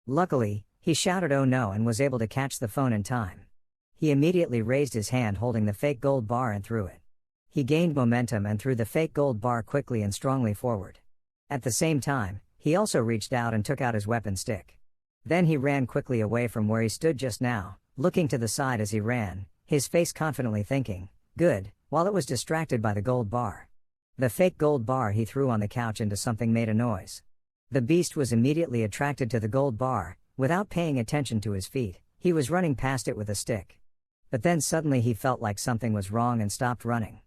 S2: Luckily, he shouted oh no and was able to catch the phone in time. He immediately raised his hand holding the fake gold bar and threw it. He gained momentum and threw the fake gold bar quickly and strongly forward. At the same time, he also reached out and took out his weapon stick. Then he ran quickly away from where he stood just now, looking to the side as he ran, his face confidently thinking, good, while it was distracted by the gold bar. The fake gold bar he threw on the couch into something made a noise. The beast was immediately attracted to the gold bar. Without paying attention to his feet, he was running past it with a stick. But then suddenly he felt like something was wrong and stopped running.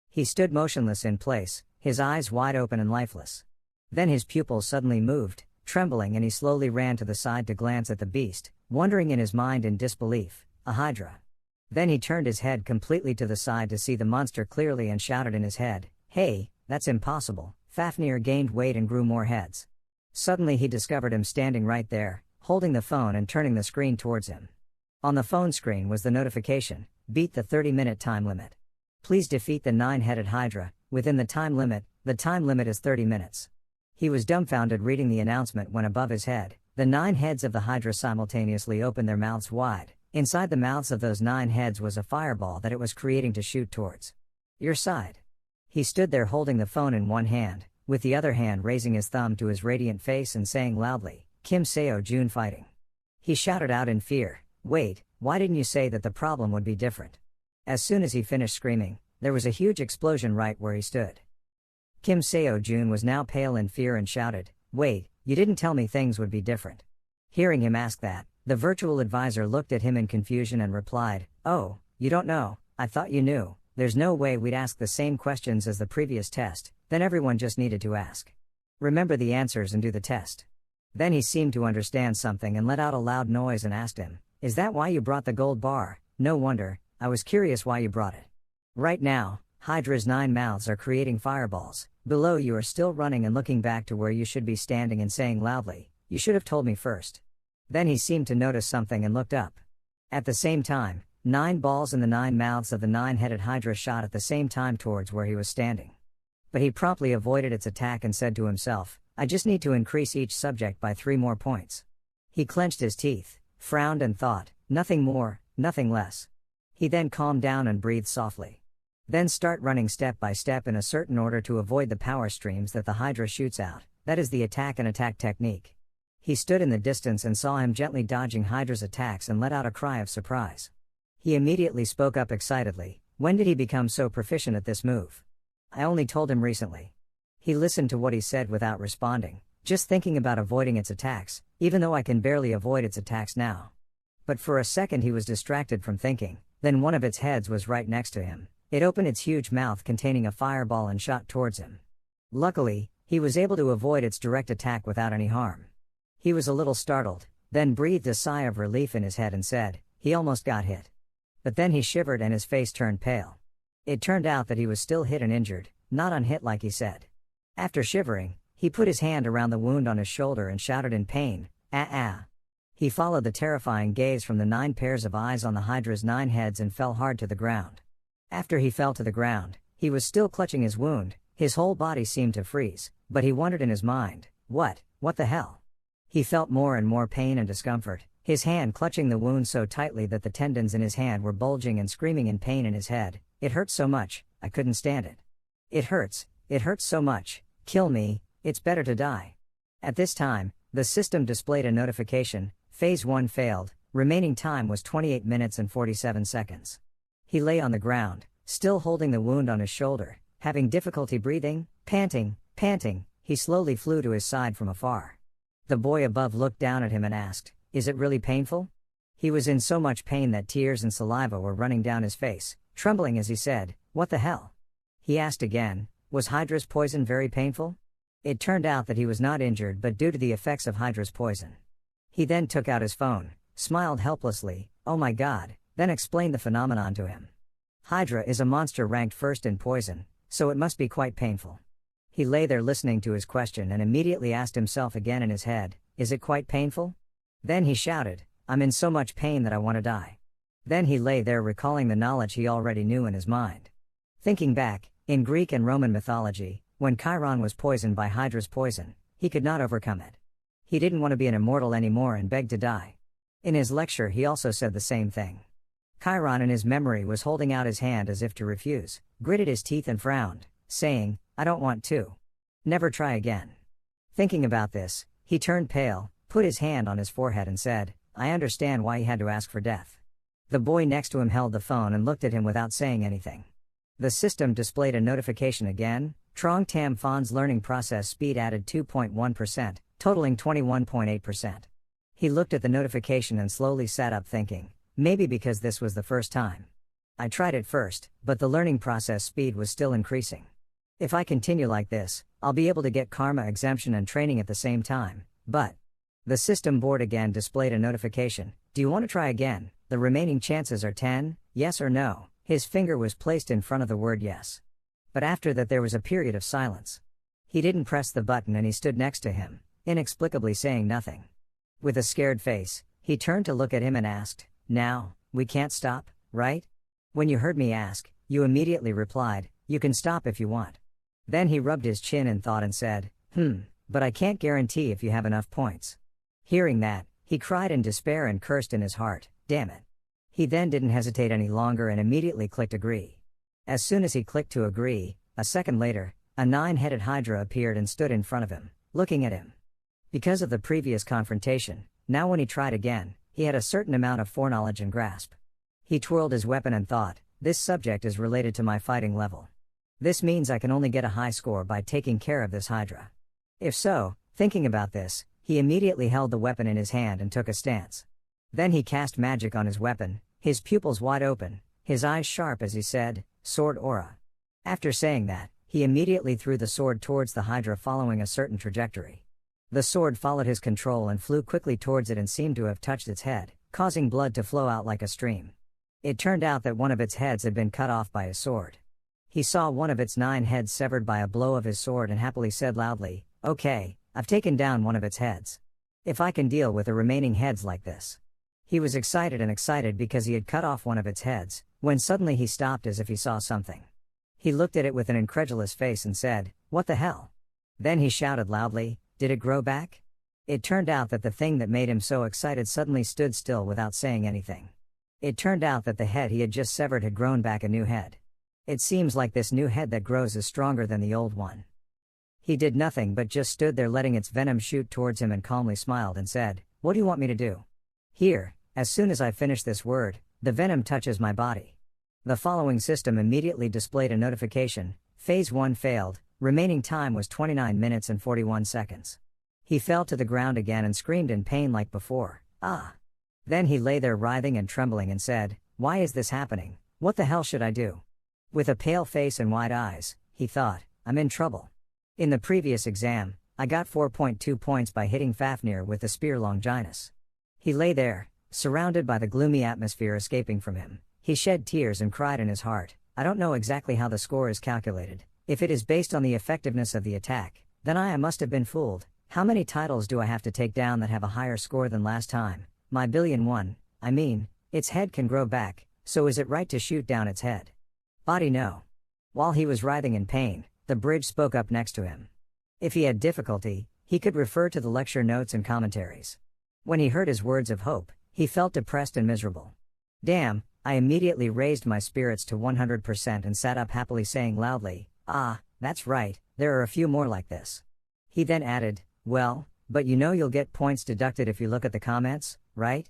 S2: He stood motionless in place, his eyes wide open and lifeless. Then his pupils suddenly moved, trembling, and he slowly ran to the side to glance at the beast, wondering in his mind in disbelief, a hydra. Then he turned his head completely to the side to see the monster clearly and shouted in his head, hey, that's impossible. Fafnir gained weight and grew more heads. Suddenly he discovered him standing right there, holding the phone and turning the screen towards him. On the phone screen was the notification, beat the 30-minute time limit. Please defeat the 9-headed hydra, within the time limit is 30 minutes. He was dumbfounded reading the announcement when above his head, the 9 heads of the hydra simultaneously opened their mouths wide. Inside the mouths of those 9 heads was a fireball that it was creating to shoot towards your side. He stood there holding the phone in one hand, with the other hand raising his thumb to his radiant face and saying loudly, Kim SeoJoon fighting. He shouted out in fear, wait, why didn't you say that the problem would be different? As soon as he finished screaming, there was a huge explosion right where he stood. Kim SeoJoon was now pale in fear and shouted, wait, you didn't tell me things would be different. Hearing him ask that, the virtual advisor looked at him in confusion and replied, oh, you don't know, I thought you knew. There's no way we'd ask the same questions as the previous test, then everyone just needed to ask. Remember the answers and do the test. Then he seemed to understand something and let out a loud noise and asked him, is that why you brought the gold bar? no wonder, I was curious why you brought it. Right now, Hydra's 9 mouths are creating fireballs. Below you are still running and looking back to where you should be standing and saying loudly, "You should have told me first." Then he seemed to notice something and looked up. At the same time, 9 balls in the 9 mouths of the 9-headed Hydra shot at the same time towards where he was standing. But he promptly avoided its attack and said to himself, "I just need to increase each subject by 3 more points." He clenched his teeth, frowned and thought, nothing more, nothing less. He then calmed down and breathed softly. Then start running step by step in a certain order to avoid the power streams that the Hydra shoots out, that is the attack and attack technique. He stood in the distance and saw him gently dodging Hydra's attacks and let out a cry of surprise. He immediately spoke up excitedly, "When did he become so proficient at this move?" "I only told him recently." He listened to what he said without responding, just thinking about avoiding its attacks, even though I can barely avoid its attacks now. But for a second he was distracted from thinking, then one of its heads was right next to him. It opened its huge mouth containing a fireball and shot towards him. Luckily, he was able to avoid its direct attack without any harm. He was a little startled, then breathed a sigh of relief in his head and said, "He almost got hit." But then he shivered and his face turned pale. It turned out that he was still hit and injured, not unhit like he said. After shivering, he put his hand around the wound on his shoulder and shouted in pain, "Ah ah." He followed the terrifying gaze from the 9 pairs of eyes on the Hydra's 9 heads and fell hard to the ground. After he fell to the ground, he was still clutching his wound, his whole body seemed to freeze, but he wondered in his mind, what the hell? He felt more and more pain and discomfort, his hand clutching the wound so tightly that the tendons in his hand were bulging and screaming in pain in his head, "It hurts so much, I couldn't stand it. It hurts so much, kill me, it's better to die." At this time, the system displayed a notification, Phase 1 failed, remaining time was 28 minutes and 47 seconds. He lay on the ground, still holding the wound on his shoulder, having difficulty breathing, panting, he slowly flew to his side from afar. The boy above looked down at him and asked, "Is it really painful?" He was in so much pain that tears and saliva were running down his face, trembling as he said, "What the hell?" He asked again, "Was Hydra's poison very painful?" It turned out that he was not injured but due to the effects of Hydra's poison. He then took out his phone, smiled helplessly, "Oh my god," then explained the phenomenon to him. Hydra is a monster ranked first in poison, so it must be quite painful. He lay there listening to his question and immediately asked himself again in his head, "Is it quite painful?" Then he shouted, "I'm in so much pain that I want to die." Then he lay there recalling the knowledge he already knew in his mind. Thinking back, in Greek and Roman mythology, when Chiron was poisoned by Hydra's poison, he could not overcome it. He didn't want to be an immortal anymore and begged to die. In his lecture he also said the same thing. Chiron in his memory was holding out his hand as if to refuse, gritted his teeth and frowned, saying, "I don't want to. Never try again." Thinking about this, he turned pale, put his hand on his forehead and said, "I understand why he had to ask for death." The boy next to him held the phone and looked at him without saying anything. The system displayed a notification again, Trong Tam Fon's learning process speed added 2.1%, totaling 21.8%. He looked at the notification and slowly sat up thinking, maybe because this was the first time. I tried it first, but the learning process speed was still increasing. If I continue like this, I'll be able to get karma exemption and training at the same time, but... The system board again displayed a notification, "Do you want to try again? The remaining chances are 10, yes or no." His finger was placed in front of the word yes. But after that there was a period of silence. He didn't press the button and he stood next to him, inexplicably saying nothing. With a scared face, he turned to look at him and asked, "Now, we can't stop, right? When you heard me ask, you immediately replied, 'You can stop if you want.'" Then he rubbed his chin in thought and said, but I can't guarantee if you have enough points." Hearing that, he cried in despair and cursed in his heart, "Damn it." He then didn't hesitate any longer and immediately clicked agree. As soon as he clicked to agree, a second later, a 9-headed Hydra appeared and stood in front of him, looking at him. Because of the previous confrontation, now when he tried again, he had a certain amount of foreknowledge and grasp. He twirled his weapon and thought, "This subject is related to my fighting level. This means I can only get a high score by taking care of this Hydra. If so," thinking about this, he immediately held the weapon in his hand and took a stance. Then he cast magic on his weapon, his pupils wide open, his eyes sharp as he said, "Sword aura." After saying that, he immediately threw the sword towards the Hydra following a certain trajectory. The sword followed his control and flew quickly towards it and seemed to have touched its head, causing blood to flow out like a stream. It turned out that one of its heads had been cut off by his sword. He saw one of its 9 heads severed by a blow of his sword and happily said loudly, "Okay, I've taken down one of its heads. If I can deal with the remaining heads like this." He was excited because he had cut off one of its heads, when suddenly he stopped as if he saw something. He looked at it with an incredulous face and said, "What the hell?" Then he shouted loudly, "Did it grow back?" It turned out that the thing that made him so excited suddenly stood still without saying anything. It turned out that the head he had just severed had grown back a new head. It seems like this new head that grows is stronger than the old one. He did nothing but just stood there letting its venom shoot towards him and calmly smiled and said, "What do you want me to do?" "Here, as soon as I finish this word, the venom touches my body." The following system immediately displayed a notification: Phase 1 failed, remaining time was 29 minutes and 41 seconds. He fell to the ground again and screamed in pain like before, "Ah!" Then he lay there writhing and trembling and said, "Why is this happening? What the hell should I do?" With a pale face and wide eyes, he thought, "I'm in trouble. In the previous exam, I got 4.2 points by hitting Fafnir with the spear Longinus." He lay there, surrounded by the gloomy atmosphere escaping from him. He shed tears and cried in his heart, "I don't know exactly how the score is calculated. If it is based on the effectiveness of the attack, then I must have been fooled. How many titles do I have to take down that have a higher score than last time? My billion one, I mean, its head can grow back, so is it right to shoot down its head? Body no." While he was writhing in pain, the bridge spoke up next to him. If he had difficulty, he could refer to the lecture notes and commentaries. When he heard his words of hope, he felt depressed and miserable. "Damn," I immediately raised my spirits to 100% and sat up happily saying loudly, "Ah, that's right, there are a few more like this." He then added, "Well, but you know you'll get points deducted if you look at the comments, right?"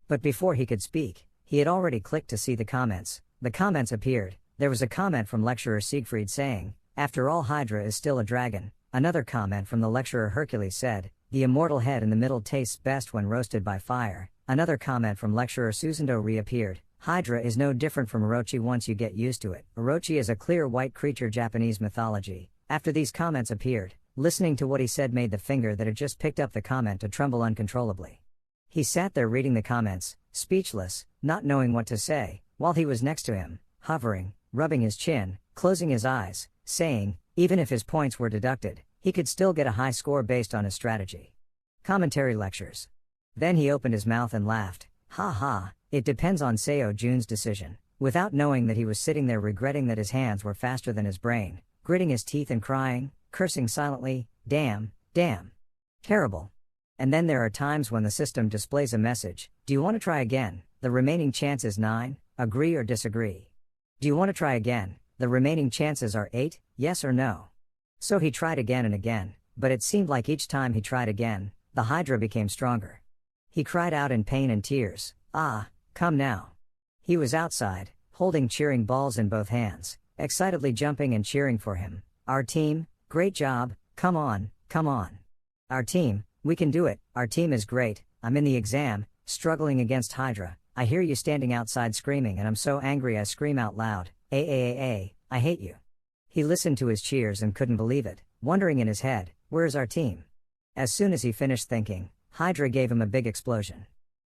S2: But before he could speak, he had already clicked to see the comments. The comments appeared. There was a comment from lecturer Siegfried saying, "After all, Hydra is still a dragon." Another comment from the lecturer Hercules said, "The immortal head in the middle tastes best when roasted by fire." Another comment from lecturer Susanto reappeared, "Hydra is no different from Orochi once you get used to it. Orochi is a clear white creature, Japanese mythology." After these comments appeared, listening to what he said made the finger that had just picked up the comment to tremble uncontrollably. He sat there reading the comments, speechless, not knowing what to say, while he was next to him, hovering, rubbing his chin, closing his eyes, saying, even if his points were deducted, he could still get a high score based on his strategy. Commentary lectures. Then he opened his mouth and laughed, "Ha ha, it depends on SeoJoon's decision," without knowing that he was sitting there regretting that his hands were faster than his brain, gritting his teeth and crying, cursing silently, "Damn, damn. Terrible." And then there are times when the system displays a message, "Do you want to try again? The remaining chance is 9, agree or disagree." "Do you want to try again? The remaining chances are 8, yes or no." So he tried again and again, but it seemed like each time he tried again, the Hydra became stronger. He cried out in pain and tears, "Ah, come now." He was outside, holding cheering balls in both hands, excitedly jumping and cheering for him. "Our team, great job, come on, come on. Our team, we can do it, our team is great, I'm in the exam, struggling against Hydra, I hear you standing outside screaming and I'm so angry I scream out loud, I hate you." He listened to his cheers and couldn't believe it, wondering in his head, where's our team? As soon as he finished thinking, Hydra gave him a big explosion.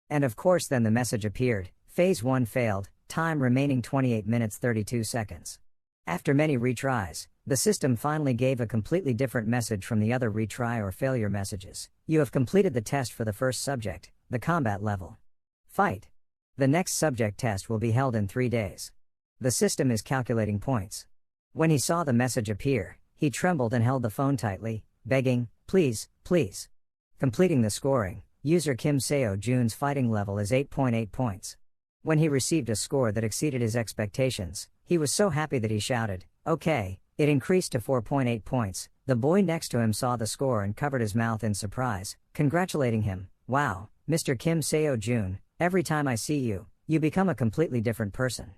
S2: And of course then the message appeared, Phase 1 failed, time remaining 28 minutes 32 seconds. After many retries, the system finally gave a completely different message from the other retry or failure messages. "You have completed the test for the first subject, the combat level. Fight. The next subject test will be held in 3 days. The system is calculating points." When he saw the message appear, he trembled and held the phone tightly, begging, "Please, please." Completing the scoring, user Kim SeoJoon's fighting level is 8.8 points. When he received a score that exceeded his expectations, he was so happy that he shouted, "Okay," it increased to 4.8 points. The boy next to him saw the score and covered his mouth in surprise, congratulating him, "Wow, Mr. Kim SeoJoon, every time I see you, you become a completely different person.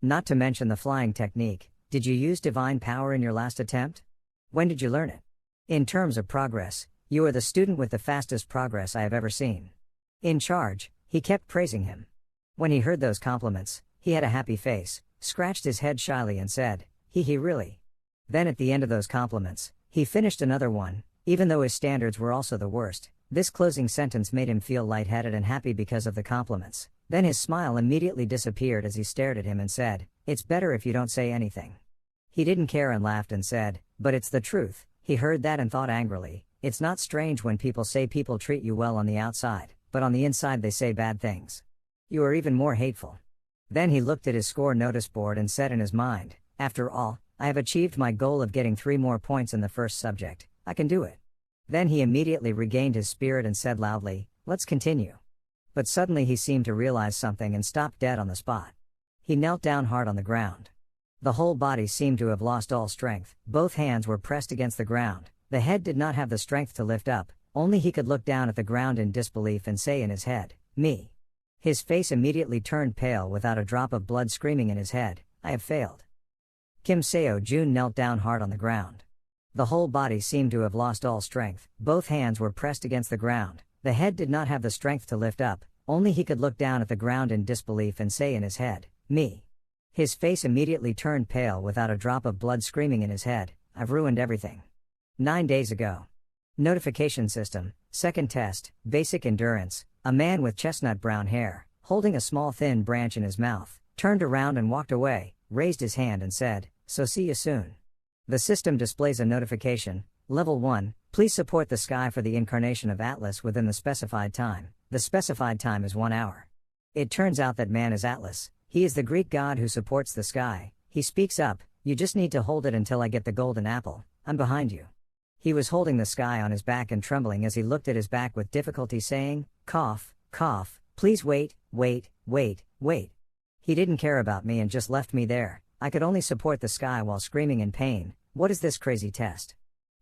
S2: Not to mention the flying technique. Did you use divine power in your last attempt? When did you learn it? In terms of progress, you are the student with the fastest progress I have ever seen. In charge." He kept praising him. When he heard those compliments, he had a happy face, scratched his head shyly and said, he really." Then at the end of those compliments, he finished another one, even though his standards were also the worst. This closing sentence made him feel lightheaded and happy because of the compliments. Then his smile immediately disappeared as he stared at him and said, "It's better if you don't say anything." He didn't care and laughed and said, "But it's the truth." He heard that and thought angrily, "It's not strange when people say people treat you well on the outside, but on the inside they say bad things. You are even more hateful." Then he looked at his score notice board and said in his mind, "After all, I have achieved my goal of getting 3 more points in the first subject. I can do it." Then he immediately regained his spirit and said loudly, "Let's continue." But suddenly he seemed to realize something and stopped dead on the spot. He knelt down hard on the ground. The whole body seemed to have lost all strength, both hands were pressed against the ground, the head did not have the strength to lift up, only he could look down at the ground in disbelief and say in his head, "Me." His face immediately turned pale without a drop of blood, screaming in his head, "I have failed." Kim SeoJoon knelt down hard on the ground. The whole body seemed to have lost all strength, both hands were pressed against the ground, the head did not have the strength to lift up, only he could look down at the ground in disbelief and say in his head, "Me." His face immediately turned pale without a drop of blood, screaming in his head, "I've ruined everything." 9 days ago. Notification system, second test, basic endurance. A man with chestnut brown hair, holding a small thin branch in his mouth, turned around and walked away, raised his hand and said, "So see you soon." The system displays a notification, Level 1, please support the sky for the incarnation of Atlas within the specified time. The specified time is 1 hour. It turns out that man is Atlas, he is the Greek god who supports the sky. He speaks up, "You just need to hold it until I get the golden apple, I'm behind you." He was holding the sky on his back and trembling as he looked at his back with difficulty, saying, "Cough, cough, please wait, wait, wait, wait." He didn't care about me and just left me there. I could only support the sky while screaming in pain. What is this crazy test?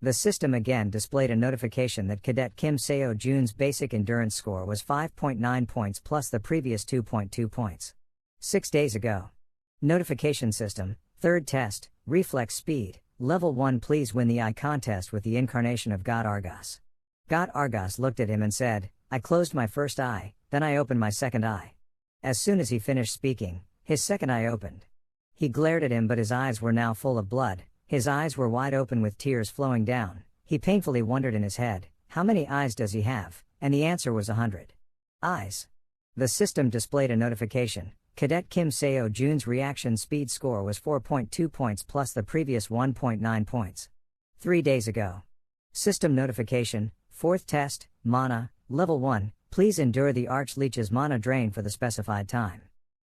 S2: The system again displayed a notification that Cadet Kim SeoJoon's basic endurance score was 5.9 points plus the previous 2.2 points. 6 days ago. Notification system, third test, reflex speed, level 1, please win the eye contest with the incarnation of God Argos. God Argos looked at him and said, "I closed my first eye, then I opened my second eye." As soon as he finished speaking, his second eye opened. He glared at him, but his eyes were now full of blood. His eyes were wide open with tears flowing down. He painfully wondered in his head, how many eyes does he have? And the answer was 100 eyes. The system displayed a notification. Cadet Kim SeoJoon's reaction speed score was 4.2 points plus the previous 1.9 points. 3 days ago. System notification, fourth test, mana, level 1, please endure the Archleech's mana drain for the specified time.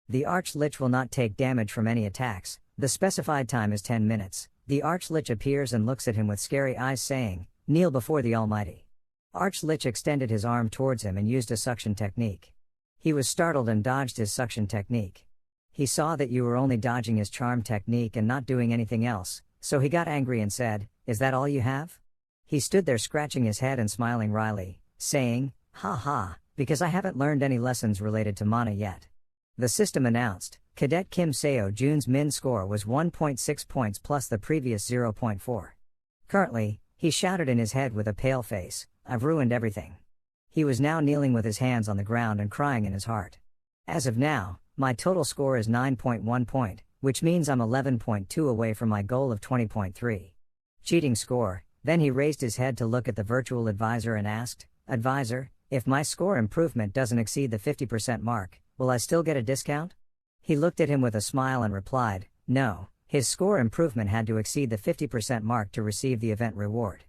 S2: The Archlich will not take damage from any attacks. The specified time is 10 minutes. The Archlich appears and looks at him with scary eyes, saying, "Kneel before the Almighty." Archlich extended his arm towards him and used a suction technique. He was startled and dodged his suction technique. He saw that you were only dodging his charm technique and not doing anything else, so he got angry and said, "Is that all you have?" He stood there scratching his head and smiling wryly, saying, "Ha ha, because I haven't learned any lessons related to mana yet." The system announced, Cadet Kim SeoJoon's min score was 1.6 points plus the previous 0.4. Currently, he shouted in his head with a pale face, "I've ruined everything." He was now kneeling with his hands on the ground and crying in his heart. As of now, my total score is 9.1 point, which means I'm 11.2 away from my goal of 20.3. Cheating score. Then he raised his head to look at the virtual advisor and asked, "Advisor, if my score improvement doesn't exceed the 50% mark, will I still get a discount?" He looked at him with a smile and replied, "No, his score improvement had to exceed the 50% mark to receive the event reward."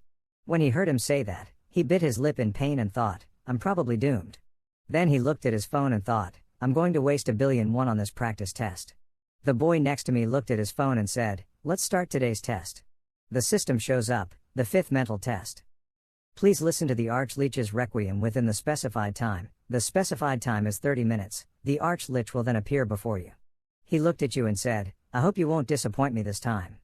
S2: When he heard him say that, he bit his lip in pain and thought, "I'm probably doomed." Then he looked at his phone and thought, "I'm going to waste 1,000,000,001 on this practice test." The boy next to me looked at his phone and said, "Let's start today's test." The system shows up, the 5th mental test. Please listen to the Archleech's requiem within the specified time. The specified time is 30 minutes. The Archleech will then appear before you. He looked at you and said, "I hope you won't disappoint me this time."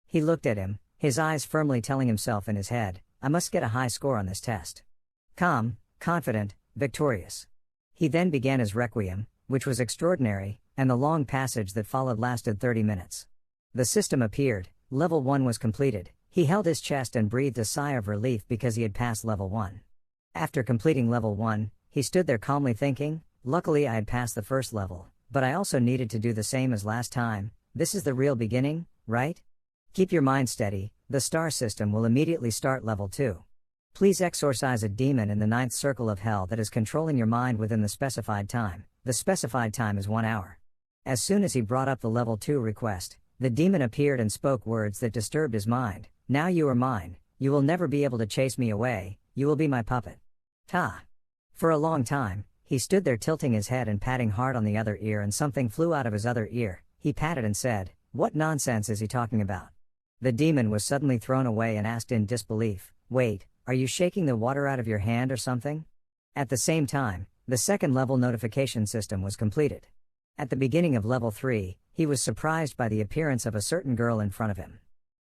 S2: He looked at him, his eyes firmly telling himself in his head, "I must get a high score on this test." Calm, confident, victorious. He then began his requiem, which was extraordinary, and the long passage that followed lasted 30 minutes. The system appeared, level 1 was completed. He held his chest and breathed a sigh of relief because he had passed level 1. After completing level 1, he stood there calmly thinking, "Luckily I had passed the first level, but I also needed to do the same as last time. This is the real beginning, right?" Keep your mind steady, the star system will immediately start level 2. Please exorcise a demon in the 9th circle of hell that is controlling your mind within the specified time. The specified time is 1 hour. As soon as he brought up the level 2 request, the demon appeared and spoke words that disturbed his mind. Now you are mine, you will never be able to chase me away, you will be my puppet. Ta! For a long time, he stood there tilting his head and patting hard on the other ear, and something flew out of his other ear. He patted and said, "What nonsense is he talking about?" The demon was suddenly thrown away and asked in disbelief, "Wait, are you shaking the water out of your hand or something?" At the same time, the second level notification system was completed. At the beginning of level 3, he was surprised by the appearance of a certain girl in front of him.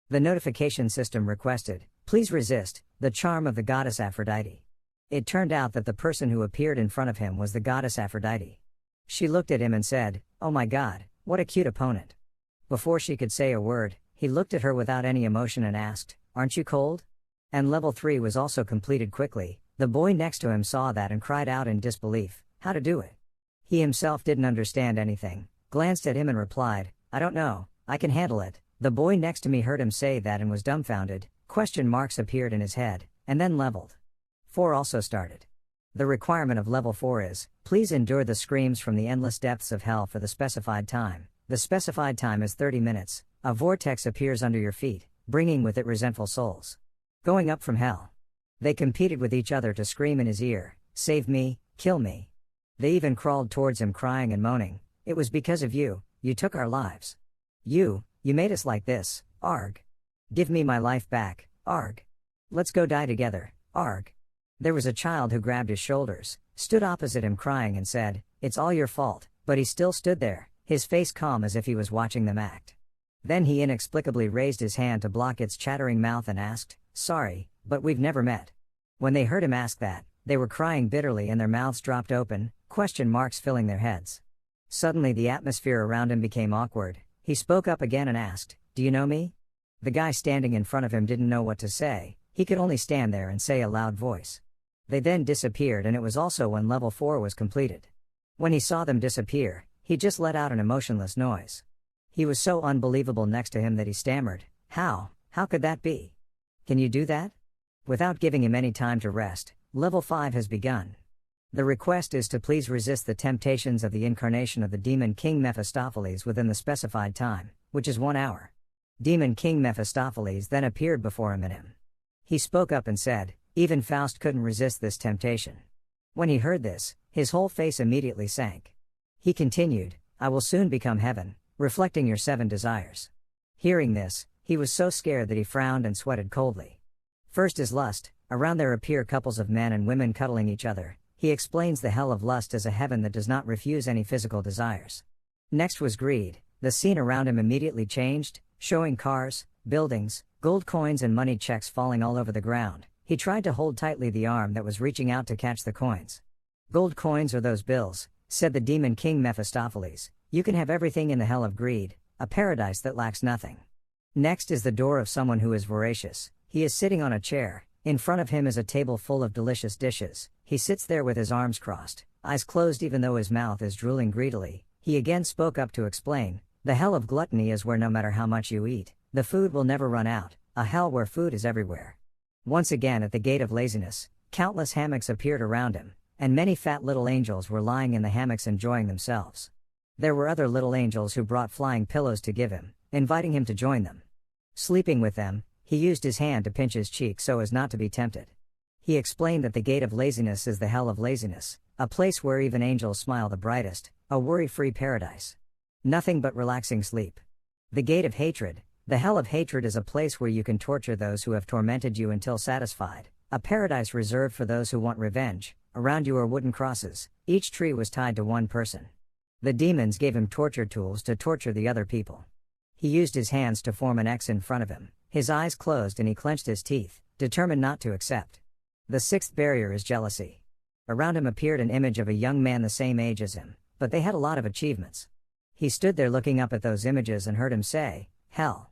S2: The notification system requested, "Please resist the charm of the goddess Aphrodite." It turned out that the person who appeared in front of him was the goddess Aphrodite. She looked at him and said, "Oh my god, what a cute opponent." Before she could say a word, he looked at her without any emotion and asked, "Aren't you cold?" And level 3 was also completed quickly. The boy next to him saw that and cried out in disbelief, "How to do it?" He himself didn't understand anything, glanced at him and replied, "I don't know, I can handle it." The boy next to me heard him say that and was dumbfounded. Question marks appeared in his head, and then leveled 4 also started. The requirement of level 4 is, please endure the screams from the endless depths of hell for the specified time. The specified time is 30 minutes. A vortex appears under your feet, bringing with it resentful souls going up from hell. They competed with each other to scream in his ear, "Save me, kill me." They even crawled towards him crying and moaning, "It was because of you, you took our lives. You made us like this, arg. Give me my life back, arg. Let's go die together, arg." There was a child who grabbed his shoulders, stood opposite him crying and said, "It's all your fault," but he still stood there, his face calm as if he was watching them act. Then he inexplicably raised his hand to block its chattering mouth and asked, "Sorry, but we've never met." When they heard him ask that, they were crying bitterly and their mouths dropped open, question marks filling their heads. Suddenly the atmosphere around him became awkward. He spoke up again and asked, "Do you know me?" The guy standing in front of him didn't know what to say, he could only stand there and say a loud voice. They then disappeared, and it was also when level 4 was completed. When he saw them disappear, he just let out an emotionless noise. He was so unbelievable next to him that he stammered, How could that be? Can you do that?" Without giving him any time to rest, level 5 has begun. The request is to please resist the temptations of the incarnation of the Demon King Mephistopheles within the specified time, which is 1 hour. Demon King Mephistopheles then appeared before him and him. He spoke up and said, "Even Faust couldn't resist this temptation." When he heard this, his whole face immediately sank. He continued, "I will soon become heaven, reflecting your 7 desires." Hearing this, he was so scared that he frowned and sweated coldly. First is lust. Around there appear couples of men and women cuddling each other. He explains the hell of lust as a heaven that does not refuse any physical desires. Next was greed. The scene around him immediately changed, showing cars, buildings, gold coins and money checks falling all over the ground. He tried to hold tightly the arm that was reaching out to catch the coins. "Gold coins are those bills," said the Demon King Mephistopheles. "You can have everything in the hell of greed, a paradise that lacks nothing." Next is the door of someone who is voracious. He is sitting on a chair. In front of him is a table full of delicious dishes. He sits there with his arms crossed, eyes closed even though his mouth is drooling greedily. He again spoke up to explain, "The hell of gluttony is where no matter how much you eat, the food will never run out, a hell where food is everywhere." Once again at the gate of laziness, countless hammocks appeared around him, and many fat little angels were lying in the hammocks enjoying themselves. There were other little angels who brought flying pillows to give him, inviting him to join them. Sleeping with them, he used his hand to pinch his cheek so as not to be tempted. He explained that the gate of laziness is the hell of laziness, a place where even angels smile the brightest, a worry-free paradise. Nothing but relaxing sleep. The gate of hatred. The hell of hatred is a place where you can torture those who have tormented you until satisfied, a paradise reserved for those who want revenge. Around you are wooden crosses, each tree was tied to one person. The demons gave him torture tools to torture the other people. He used his hands to form an X in front of him, his eyes closed and he clenched his teeth, determined not to accept. The 6th barrier is jealousy. Around him appeared an image of a young man the same age as him, but they had a lot of achievements. He stood there looking up at those images and heard him say, "Hell.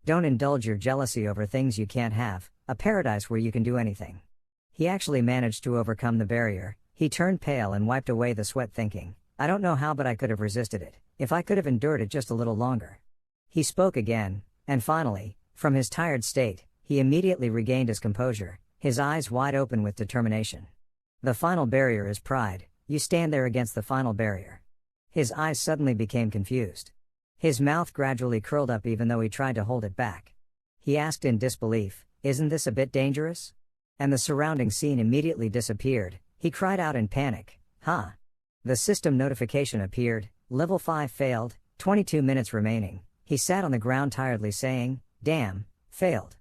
S2: Don't indulge your jealousy over things you can't have, a paradise where you can do anything." He actually managed to overcome the barrier. He turned pale and wiped away the sweat thinking, "I don't know how, but I could have resisted it, if I could have endured it just a little longer." He spoke again, and finally, from his tired state, he immediately regained his composure, his eyes wide open with determination. The final barrier is pride. You stand there against the final barrier. His eyes suddenly became confused. His mouth gradually curled up even though he tried to hold it back. He asked in disbelief, "Isn't this a bit dangerous?" And the surrounding scene immediately disappeared. He cried out in panic, "Huh?" The system notification appeared, "Level 5 failed, 22 minutes remaining." He sat on the ground tiredly saying, "Damn, failed."